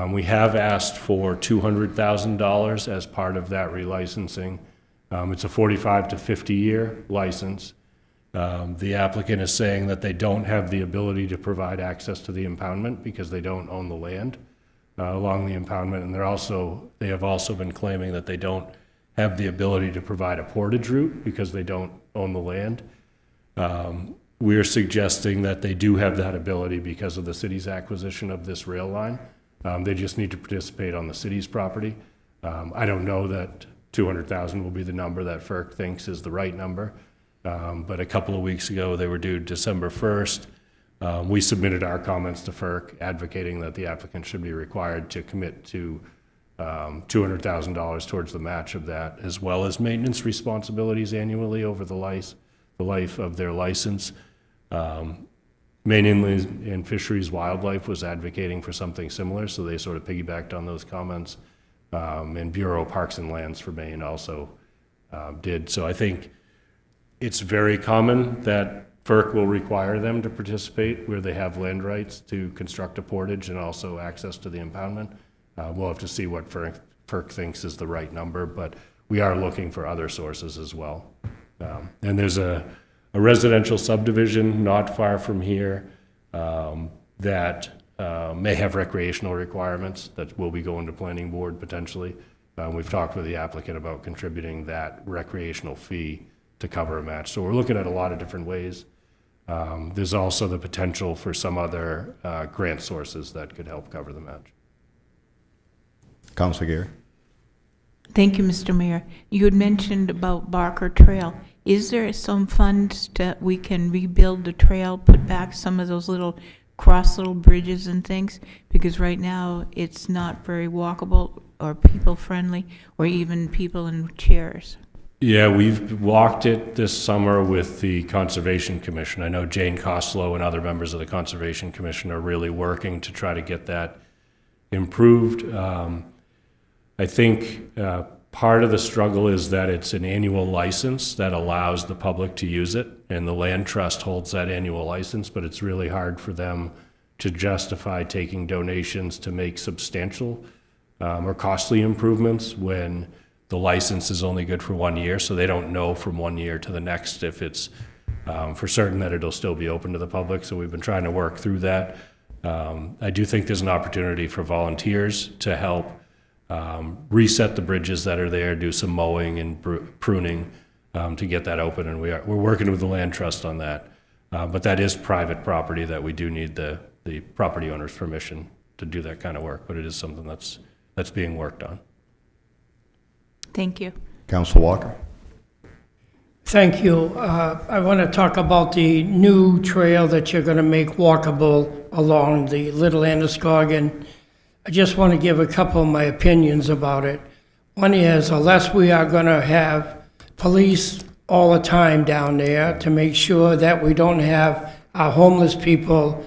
We have asked for $200,000 as part of that relicensing. It's a 45 to 50-year license. The applicant is saying that they don't have the ability to provide access to the impoundment because they don't own the land along the impoundment, and they have also been claiming that they don't have the ability to provide a portage route because they don't own the land. We're suggesting that they do have that ability because of the city's acquisition of this rail line. They just need to participate on the city's property. I don't know that 200,000 will be the number that FERC thinks is the right number, but a couple of weeks ago, they were due December 1st. We submitted our comments to FERC advocating that the applicant should be required to commit to $200,000 towards the match of that, as well as maintenance responsibilities annually over the life of their license. Maine Inland and Fisheries Wildlife was advocating for something similar, so they sort of piggybacked on those comments. And Bureau of Parks and Lands for Maine also did. So I think It's very common that FERC will require them to participate where they have land rights to construct a portage and also access to the impoundment. We'll have to see what FERC thinks is the right number, but we are looking for other sources as well. And there's a residential subdivision not far from here that may have recreational requirements that will be going to planning board potentially. We've talked with the applicant about contributing that recreational fee to cover a match. So we're looking at a lot of different ways. There's also the potential for some other grant sources that could help cover the match. Councilor Gary? Thank you, Mr. Mayor. You had mentioned about Barker Trail. Is there some funds that we can rebuild the trail, put back some of those little bridges and things? Because right now, it's not very walkable or people-friendly, or even people in chairs. Yeah, we've walked it this summer with the Conservation Commission. I know Jane Costello and other members of the Conservation Commission are really working to try to get that improved. I think part of the struggle is that it's an annual license that allows the public to use it, and the land trust holds that annual license, but it's really hard for them to justify taking donations to make substantial or costly improvements when the license is only good for 1 year, so they don't know from 1 year to the next if it's for certain that it'll still be open to the public. So we've been trying to work through that. I do think there's an opportunity for volunteers to help reset the bridges that are there, do some mowing and pruning to get that open, and we're working with the land trust on that. But that is private property that we do need the property owner's permission to do that kind of work, but it is something that's being worked on. Thank you. Councilor Walker? Thank you. I want to talk about the new trail that you're going to make walkable along the Little Androscoggin. I just want to give a couple of my opinions about it. One is, unless we are going to have police all the time down there to make sure that we don't have our homeless people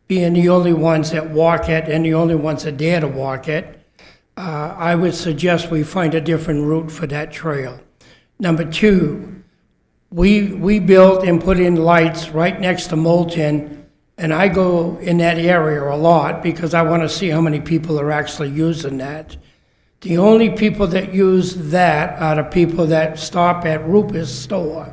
being the only ones that walk it and the only ones that dare to walk it, I would suggest we find a different route for that trail. Number two, we built and put in lights right next to Moulton, and I go in that area a lot because I want to see how many people are actually using that. The only people that use that are the people that stop at Rupert's store,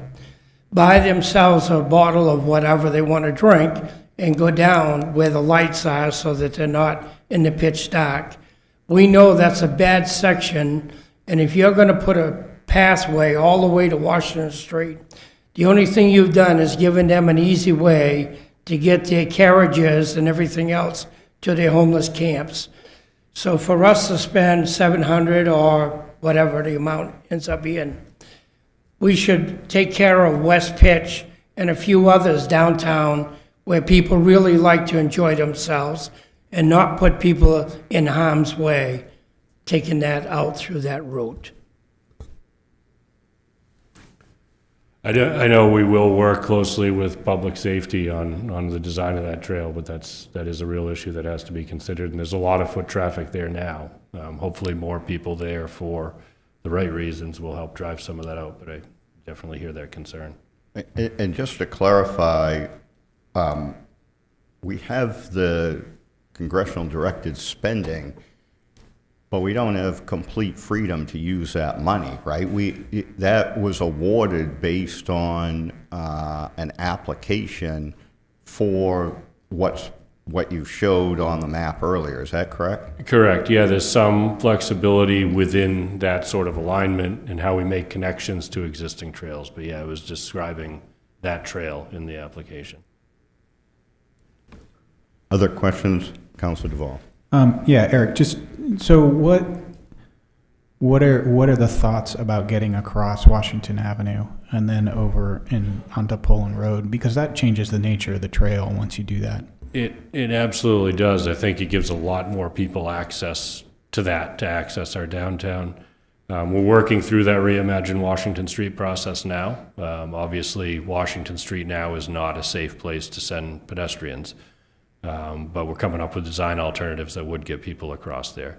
buy themselves a bottle of whatever they want to drink, and go down where the lights are so that they're not in the pitch dark. We know that's a bad section, and if you're going to put a pathway all the way to Washington Street, the only thing you've done is given them an easy way to get their carriages and everything else to their homeless camps. So for us to spend $700 or whatever the amount ends up being, we should take care of West Pitch and a few others downtown where people really like to enjoy themselves and not put people in harm's way, taking that out through that route. I know we will work closely with public safety on the design of that trail, but that is a real issue that has to be considered, and there's a lot of foot traffic there now. Hopefully more people there for the right reasons will help drive some of that out, but I definitely hear that concern. And just to clarify, we have the congressional directed spending, but we don't have complete freedom to use that money, right? That was awarded based on an application for what you showed on the map earlier. Is that correct? Correct. Yeah, there's some flexibility within that sort of alignment and how we make connections to existing trails. But yeah, I was describing that trail in the application. Other questions? Councilor Duvall. Yeah, Eric, just so what are the thoughts about getting across Washington Avenue and then over onto Poland Road? Because that changes the nature of the trail once you do that. It absolutely does. I think it gives a lot more people access to that, to access our downtown. We're working through that Reimagine Washington Street process now. Obviously, Washington Street now is not a safe place to send pedestrians. But we're coming up with design alternatives that would get people across there.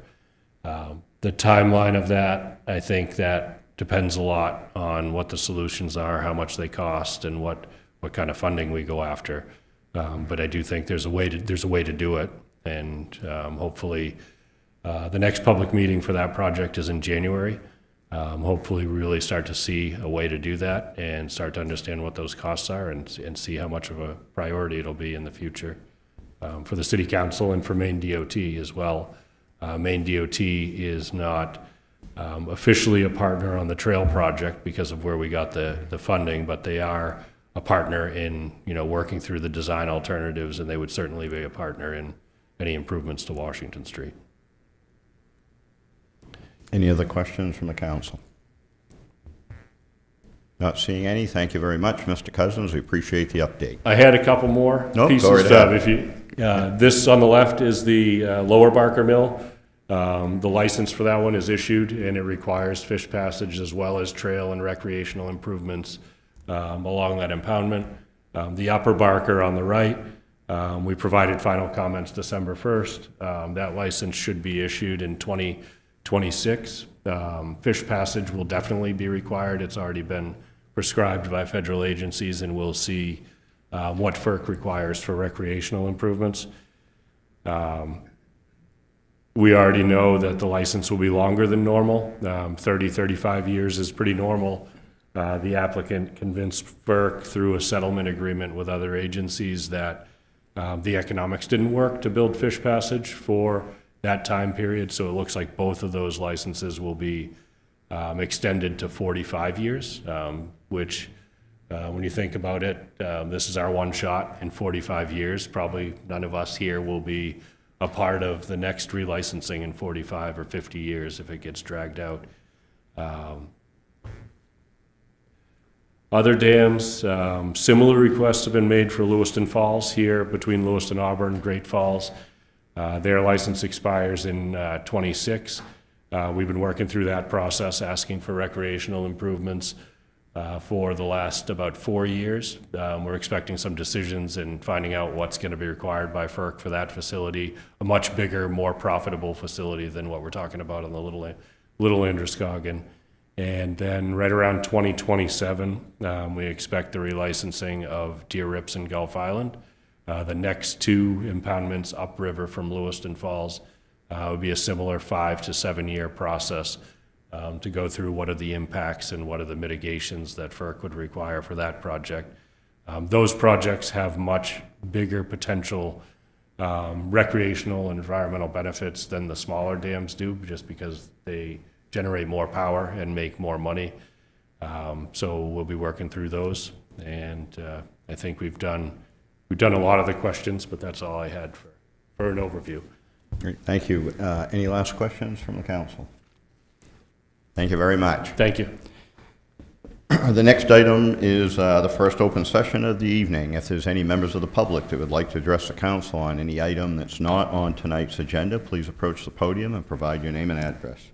The timeline of that, I think that depends a lot on what the solutions are, how much they cost, and what kind of funding we go after. But I do think there's a way to do it, and hopefully the next public meeting for that project is in January. Hopefully we really start to see a way to do that and start to understand what those costs are and see how much of a priority it'll be in the future for the city council and for Maine DOT as well. Maine DOT is not officially a partner on the trail project because of where we got the funding, but they are a partner in, working through the design alternatives, and they would certainly be a partner in any improvements to Washington Street. Any other questions from the council? Not seeing any. Thank you very much, Mr. Cousins. We appreciate the update. I had a couple more pieces. Go right ahead. This on the left is the Lower Barker Mill. The license for that one is issued, and it requires fish passage as well as trail and recreational improvements along that impoundment. The Upper Barker on the right, we provided final comments December 1st. That license should be issued in 2026. Fish passage will definitely be required. It's already been prescribed by federal agencies, and we'll see what FERC requires for recreational improvements. We already know that the license will be longer than normal. 35 years is pretty normal. The applicant convinced FERC through a settlement agreement with other agencies that the economics didn't work to build fish passage for that time period, so it looks like both of those licenses will be extended to 45 years, which when you think about it, this is our one shot in 45 years. Probably none of us here will be a part of the next relicensing in 45 or 50 years if it gets dragged out. Other dams, similar requests have been made for Lewiston Falls here between Lewiston, Auburn, Great Falls. Their license expires in 26. We've been working through that process, asking for recreational improvements for the last about 4 years. We're expecting some decisions and finding out what's going to be required by FERC for that facility, a much bigger, more profitable facility than what we're talking about on the Little Androscoggin. And then right around 2027, we expect the relicensing of Deer Rips and Gulf Island. The next two impoundments upriver from Lewiston Falls would be a similar 5 to 7 year process to go through what are the impacts and what are the mitigations that FERC would require for that project. Those projects have much bigger potential recreational and environmental benefits than the smaller dams do, just because they generate more power and make more money. So we'll be working through those, and I think we've done a lot of the questions, but that's all I had for an overview. Great, thank you. Any last questions from the council? Thank you very much. Thank you. The next item is the first open session of the evening. If there's any members of the public that would like to address the council on any item that's not on tonight's agenda, please approach the podium and provide your name and address.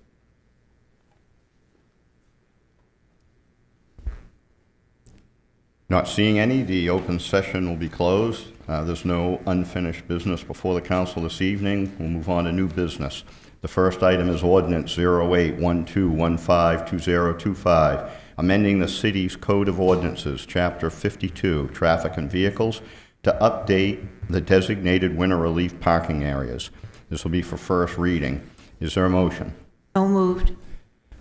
Not seeing any, the open session will be closed. There's no unfinished business before the council this evening. We'll move on to new business. The first item is ordinance 0812152025, amending the city's Code of Ordinances, Chapter 52, Traffic and Vehicles, to update the designated winter relief parking areas. This will be for first reading. Is there a motion? So moved.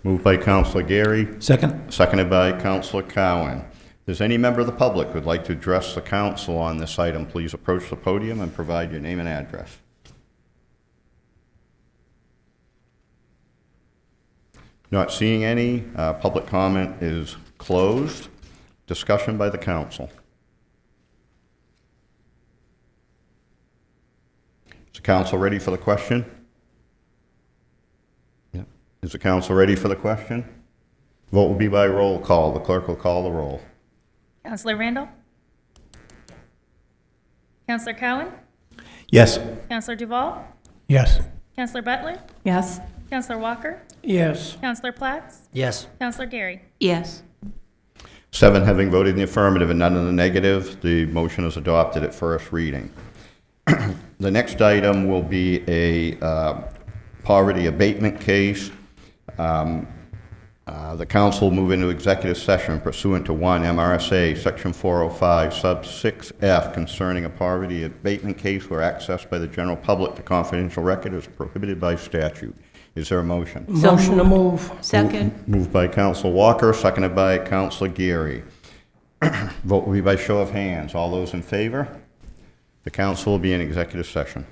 Moved by Councilor Gary. Second. Seconded by Councilor Cowan. If there's any member of the public who would like to address the council on this item, please approach the podium and provide your name and address. Not seeing any. Public comment is closed. Discussion by the council. Is the council ready for the question? Yeah. Is the council ready for the question? Vote will be by roll call. The clerk will call the roll. Councilor Randall? Councilor Cowan? Yes. Councilor Duval? Yes. Councilor Butler? Yes. Councilor Walker? Yes. Councilor Platts? Yes. Councilor Gary? Yes. 7 having voted in the affirmative and none in the negative, the motion is adopted at first reading. The next item will be a poverty abatement case. The council will move into executive session pursuant to 1 MRSA, Section 405, Sub 6F, concerning a poverty abatement case where access by the general public to confidential record is prohibited by statute. Is there a motion? Motion to move. Second. Moved by Council Walker, seconded by Council Geary. Vote will be by show of hands. All those in favor? The council will be in executive session.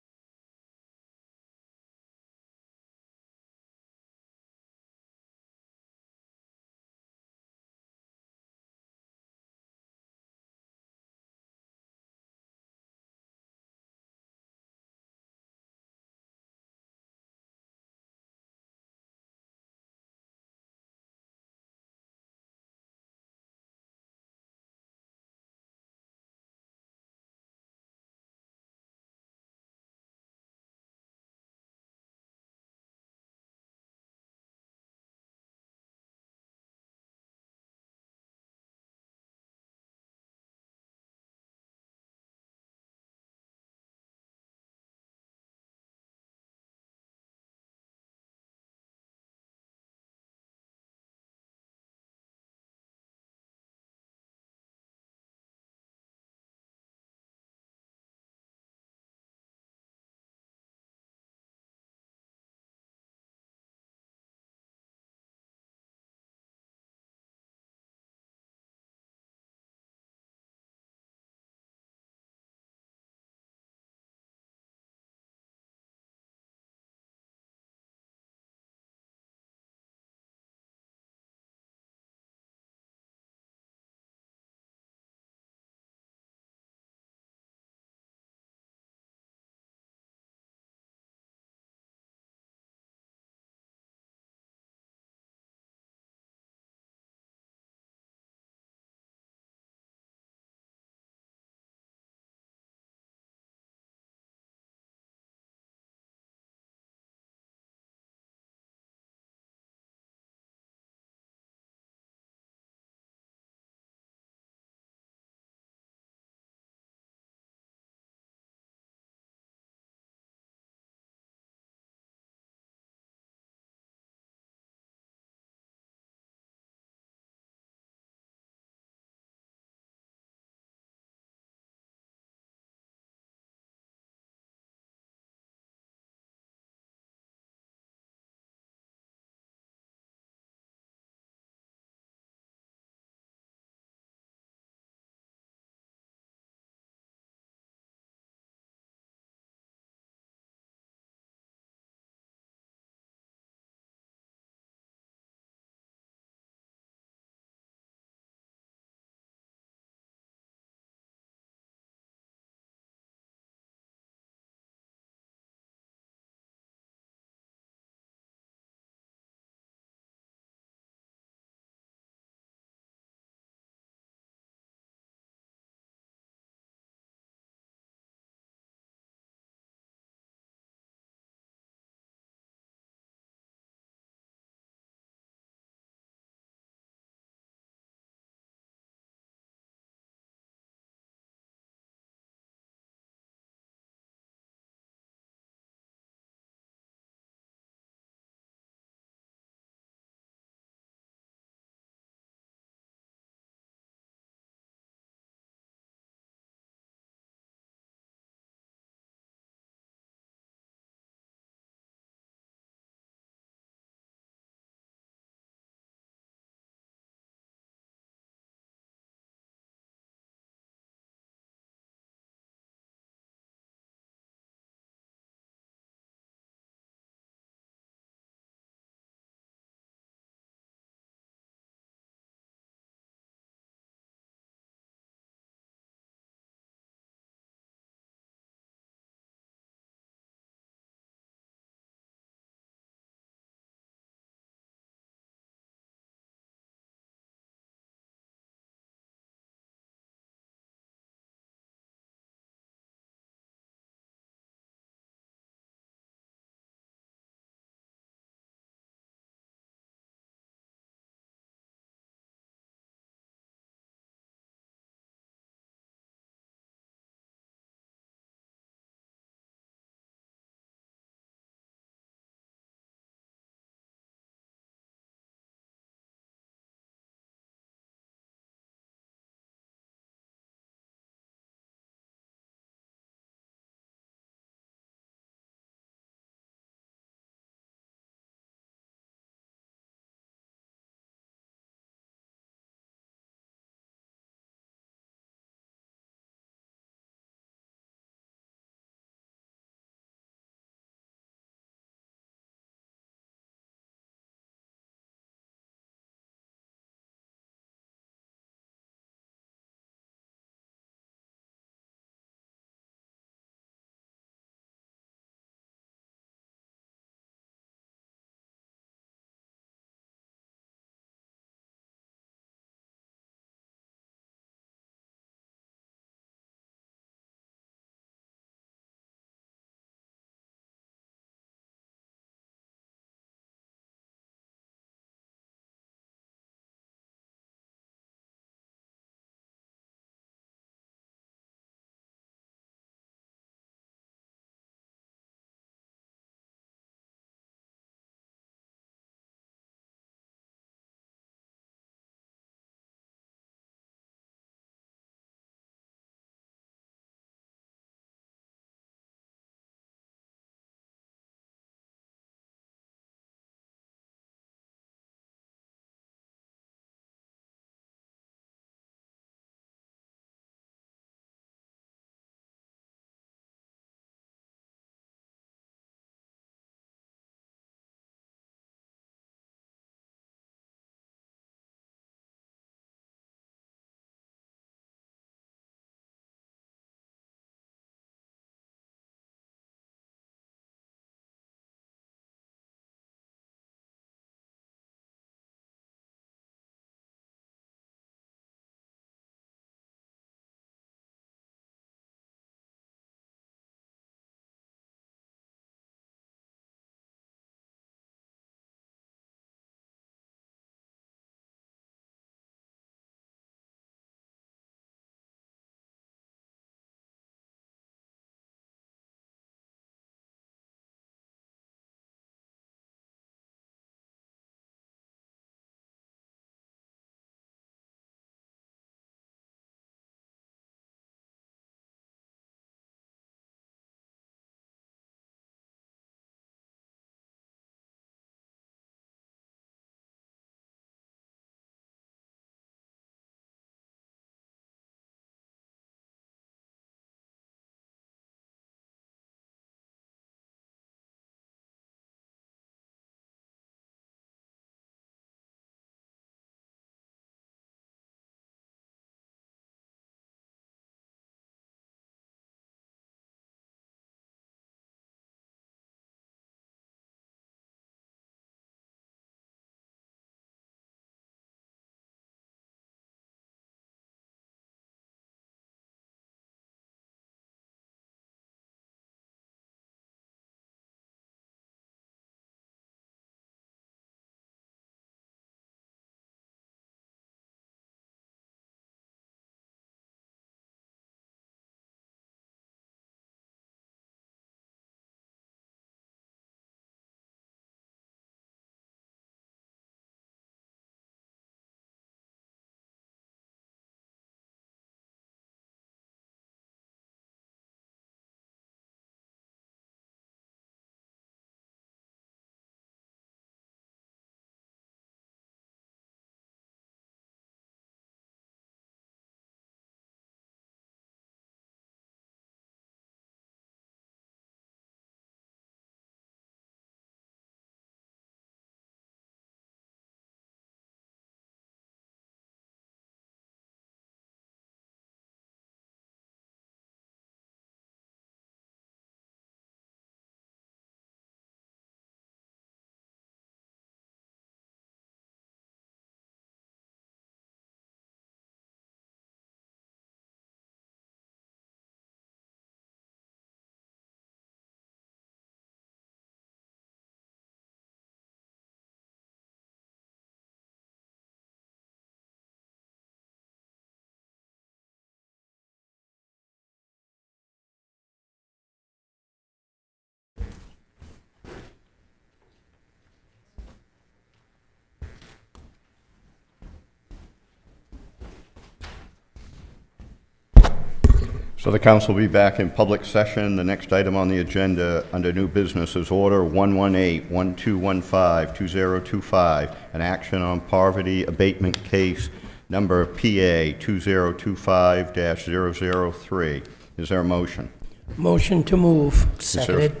So the council will be back in public session. The next item on the agenda under new business is Order 118-1215-2025, an action on poverty abatement case number PA 2025-003. Is there a motion? Motion to move. Seconded.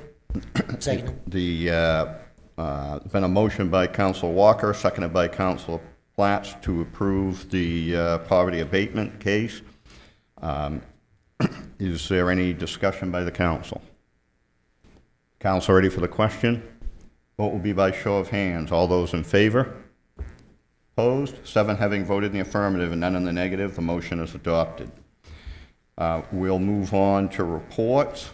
Seconded. Been a motion by Council Walker, seconded by Council Platts to approve the poverty abatement case. Is there any discussion by the council? Council ready for the question? Vote will be by show of hands. All those in favor? Opposed? 7 having voted in the affirmative and none in the negative, the motion is adopted. We'll move on to reports.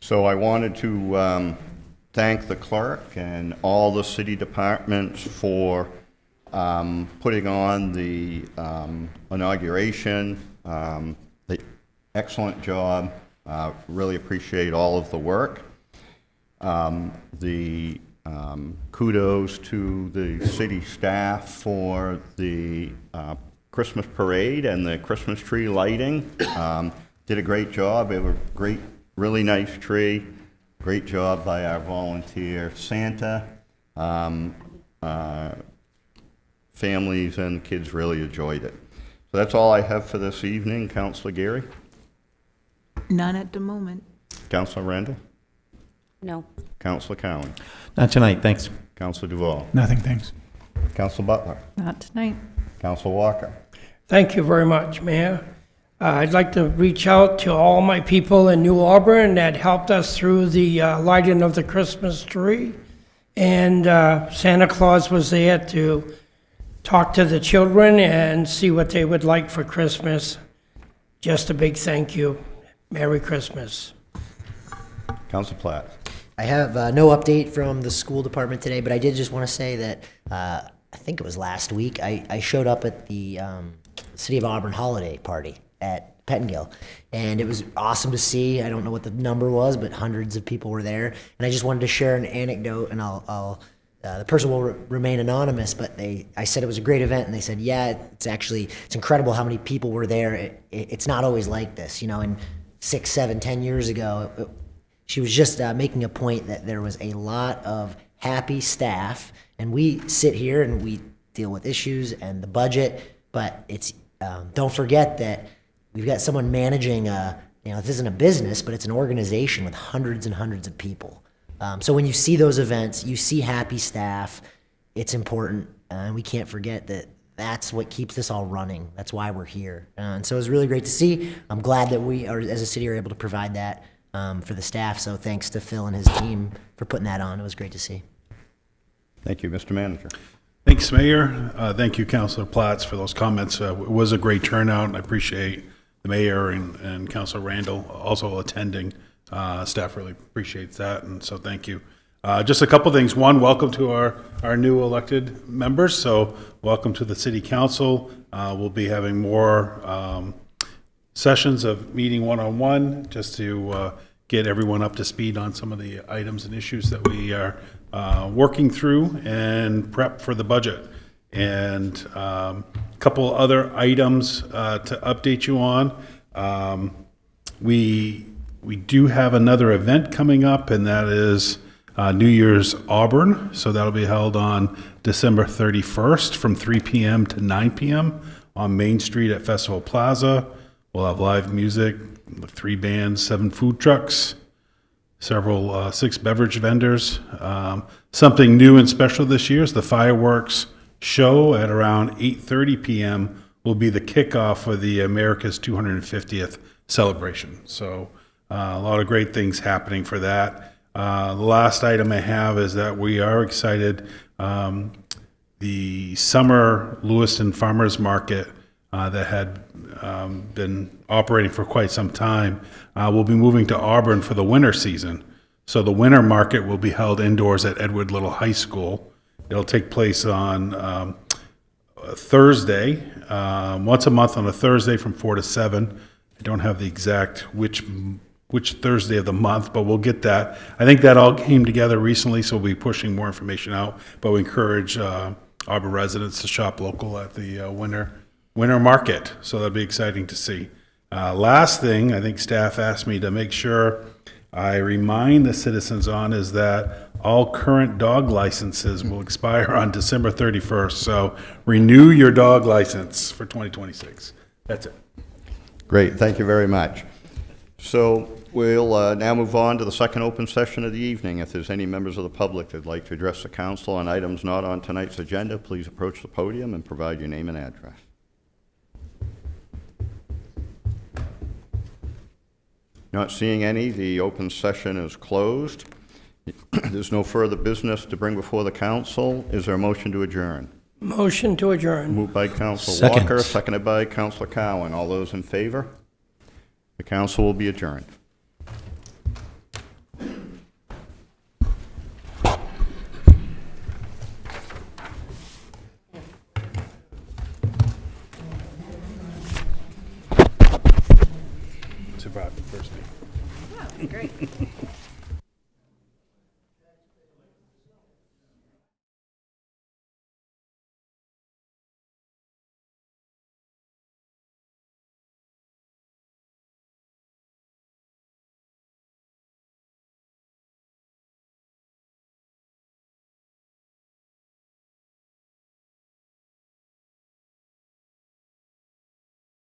So I wanted to thank the clerk and all the city departments for putting on the inauguration. Excellent job. Really appreciate all of the work. Kudos to the city staff for the Christmas parade and the Christmas tree lighting. Did a great job. It was great. Really nice tree. Great job by our volunteer Santa. Families and kids really enjoyed it. So that's all I have for this evening. Councilor Geary? None at the moment. Councilor Randall? No. Councilor Cowan? Not tonight, thanks. Councilor Duvall? Nothing, thanks. Councilor Butler? Not tonight. Councilor Walker? Thank you very much, Mayor. I'd like to reach out to all my people in New Auburn that helped us through the lighting of the Christmas tree. And Santa Claus was there to talk to the children and see what they would like for Christmas. Just a big thank you. Merry Christmas. Councilor Platt? I have no update from the school department today, but I did just want to say that I think it was last week, I showed up at the City of Auburn holiday party at Pettingill, and it was awesome to see. I don't know what the number was, but hundreds of people were there, and I just wanted to share an anecdote, and the person will remain anonymous, but I said it was a great event, and they said, yeah, it's incredible how many people were there. It's not always like this, and 6, 7, 10 years ago, she was just making a point that there was a lot of happy staff, and we sit here and we deal with issues and the budget, but it's don't forget that we've got someone managing this isn't a business, but it's an organization with hundreds and hundreds of people. So when you see those events, you see happy staff, it's important, and we can't forget that that's what keeps this all running. That's why we're here. And so it was really great to see. I'm glad that we, as a city, are able to provide that for the staff. So thanks to Phil and his team for putting that on. It was great to see. Thank you, Mr. Manager. Thanks, Mayor. Thank you, Councilor Platts, for those comments. It was a great turnout, and I appreciate the mayor and Councilor Randall also attending. Staff really appreciates that, and so thank you. Just a couple things. One, welcome to our new elected members. So welcome to the City Council. We'll be having more sessions of meeting one-on-one just to get everyone up to speed on some of the items and issues that we are working through and prep for the budget. And a couple other items to update you on. We do have another event coming up, and that is New Year's Auburn. So that'll be held on December 31st from 3 p.m. to 9 p.m. on Main Street at Festival Plaza. We'll have live music, 3 bands, 7 food trucks, several 6 beverage vendors. Something new and special this year is the fireworks show at around 8:30 p.m. will be the kickoff for the America's 250th celebration. So a lot of great things happening for that. The last item I have is that we are excited. The summer Lewiston Farmers Market that had been operating for quite some time will be moving to Auburn for the winter season. So the winter market will be held indoors at Edward Little High School. It'll take place on Thursday, once a month on a Thursday from 4 to 7. I don't have the exact which Thursday of the month, but we'll get that. I think that all came together recently, so we'll be pushing more information out. But we encourage Auburn residents to shop local at the winter market. So that'll be exciting to see. Last thing, I think staff asked me to make sure I remind the citizens on is that all current dog licenses will expire on December 31st. So renew your dog license for 2026. That's it. Great, thank you very much. So we'll now move on to the second open session of the evening. If there's any members of the public that'd like to address the council on items not on tonight's agenda, please approach the podium and provide your name and address. Not seeing any, the open session is closed. There's no further business to bring before the council. Is there a motion to adjourn? Motion to adjourn. Moved by Councilor Second. Walker, seconded by Councilor Cowan. All those in favor? The council will be adjourned. Survived the first meeting. Great.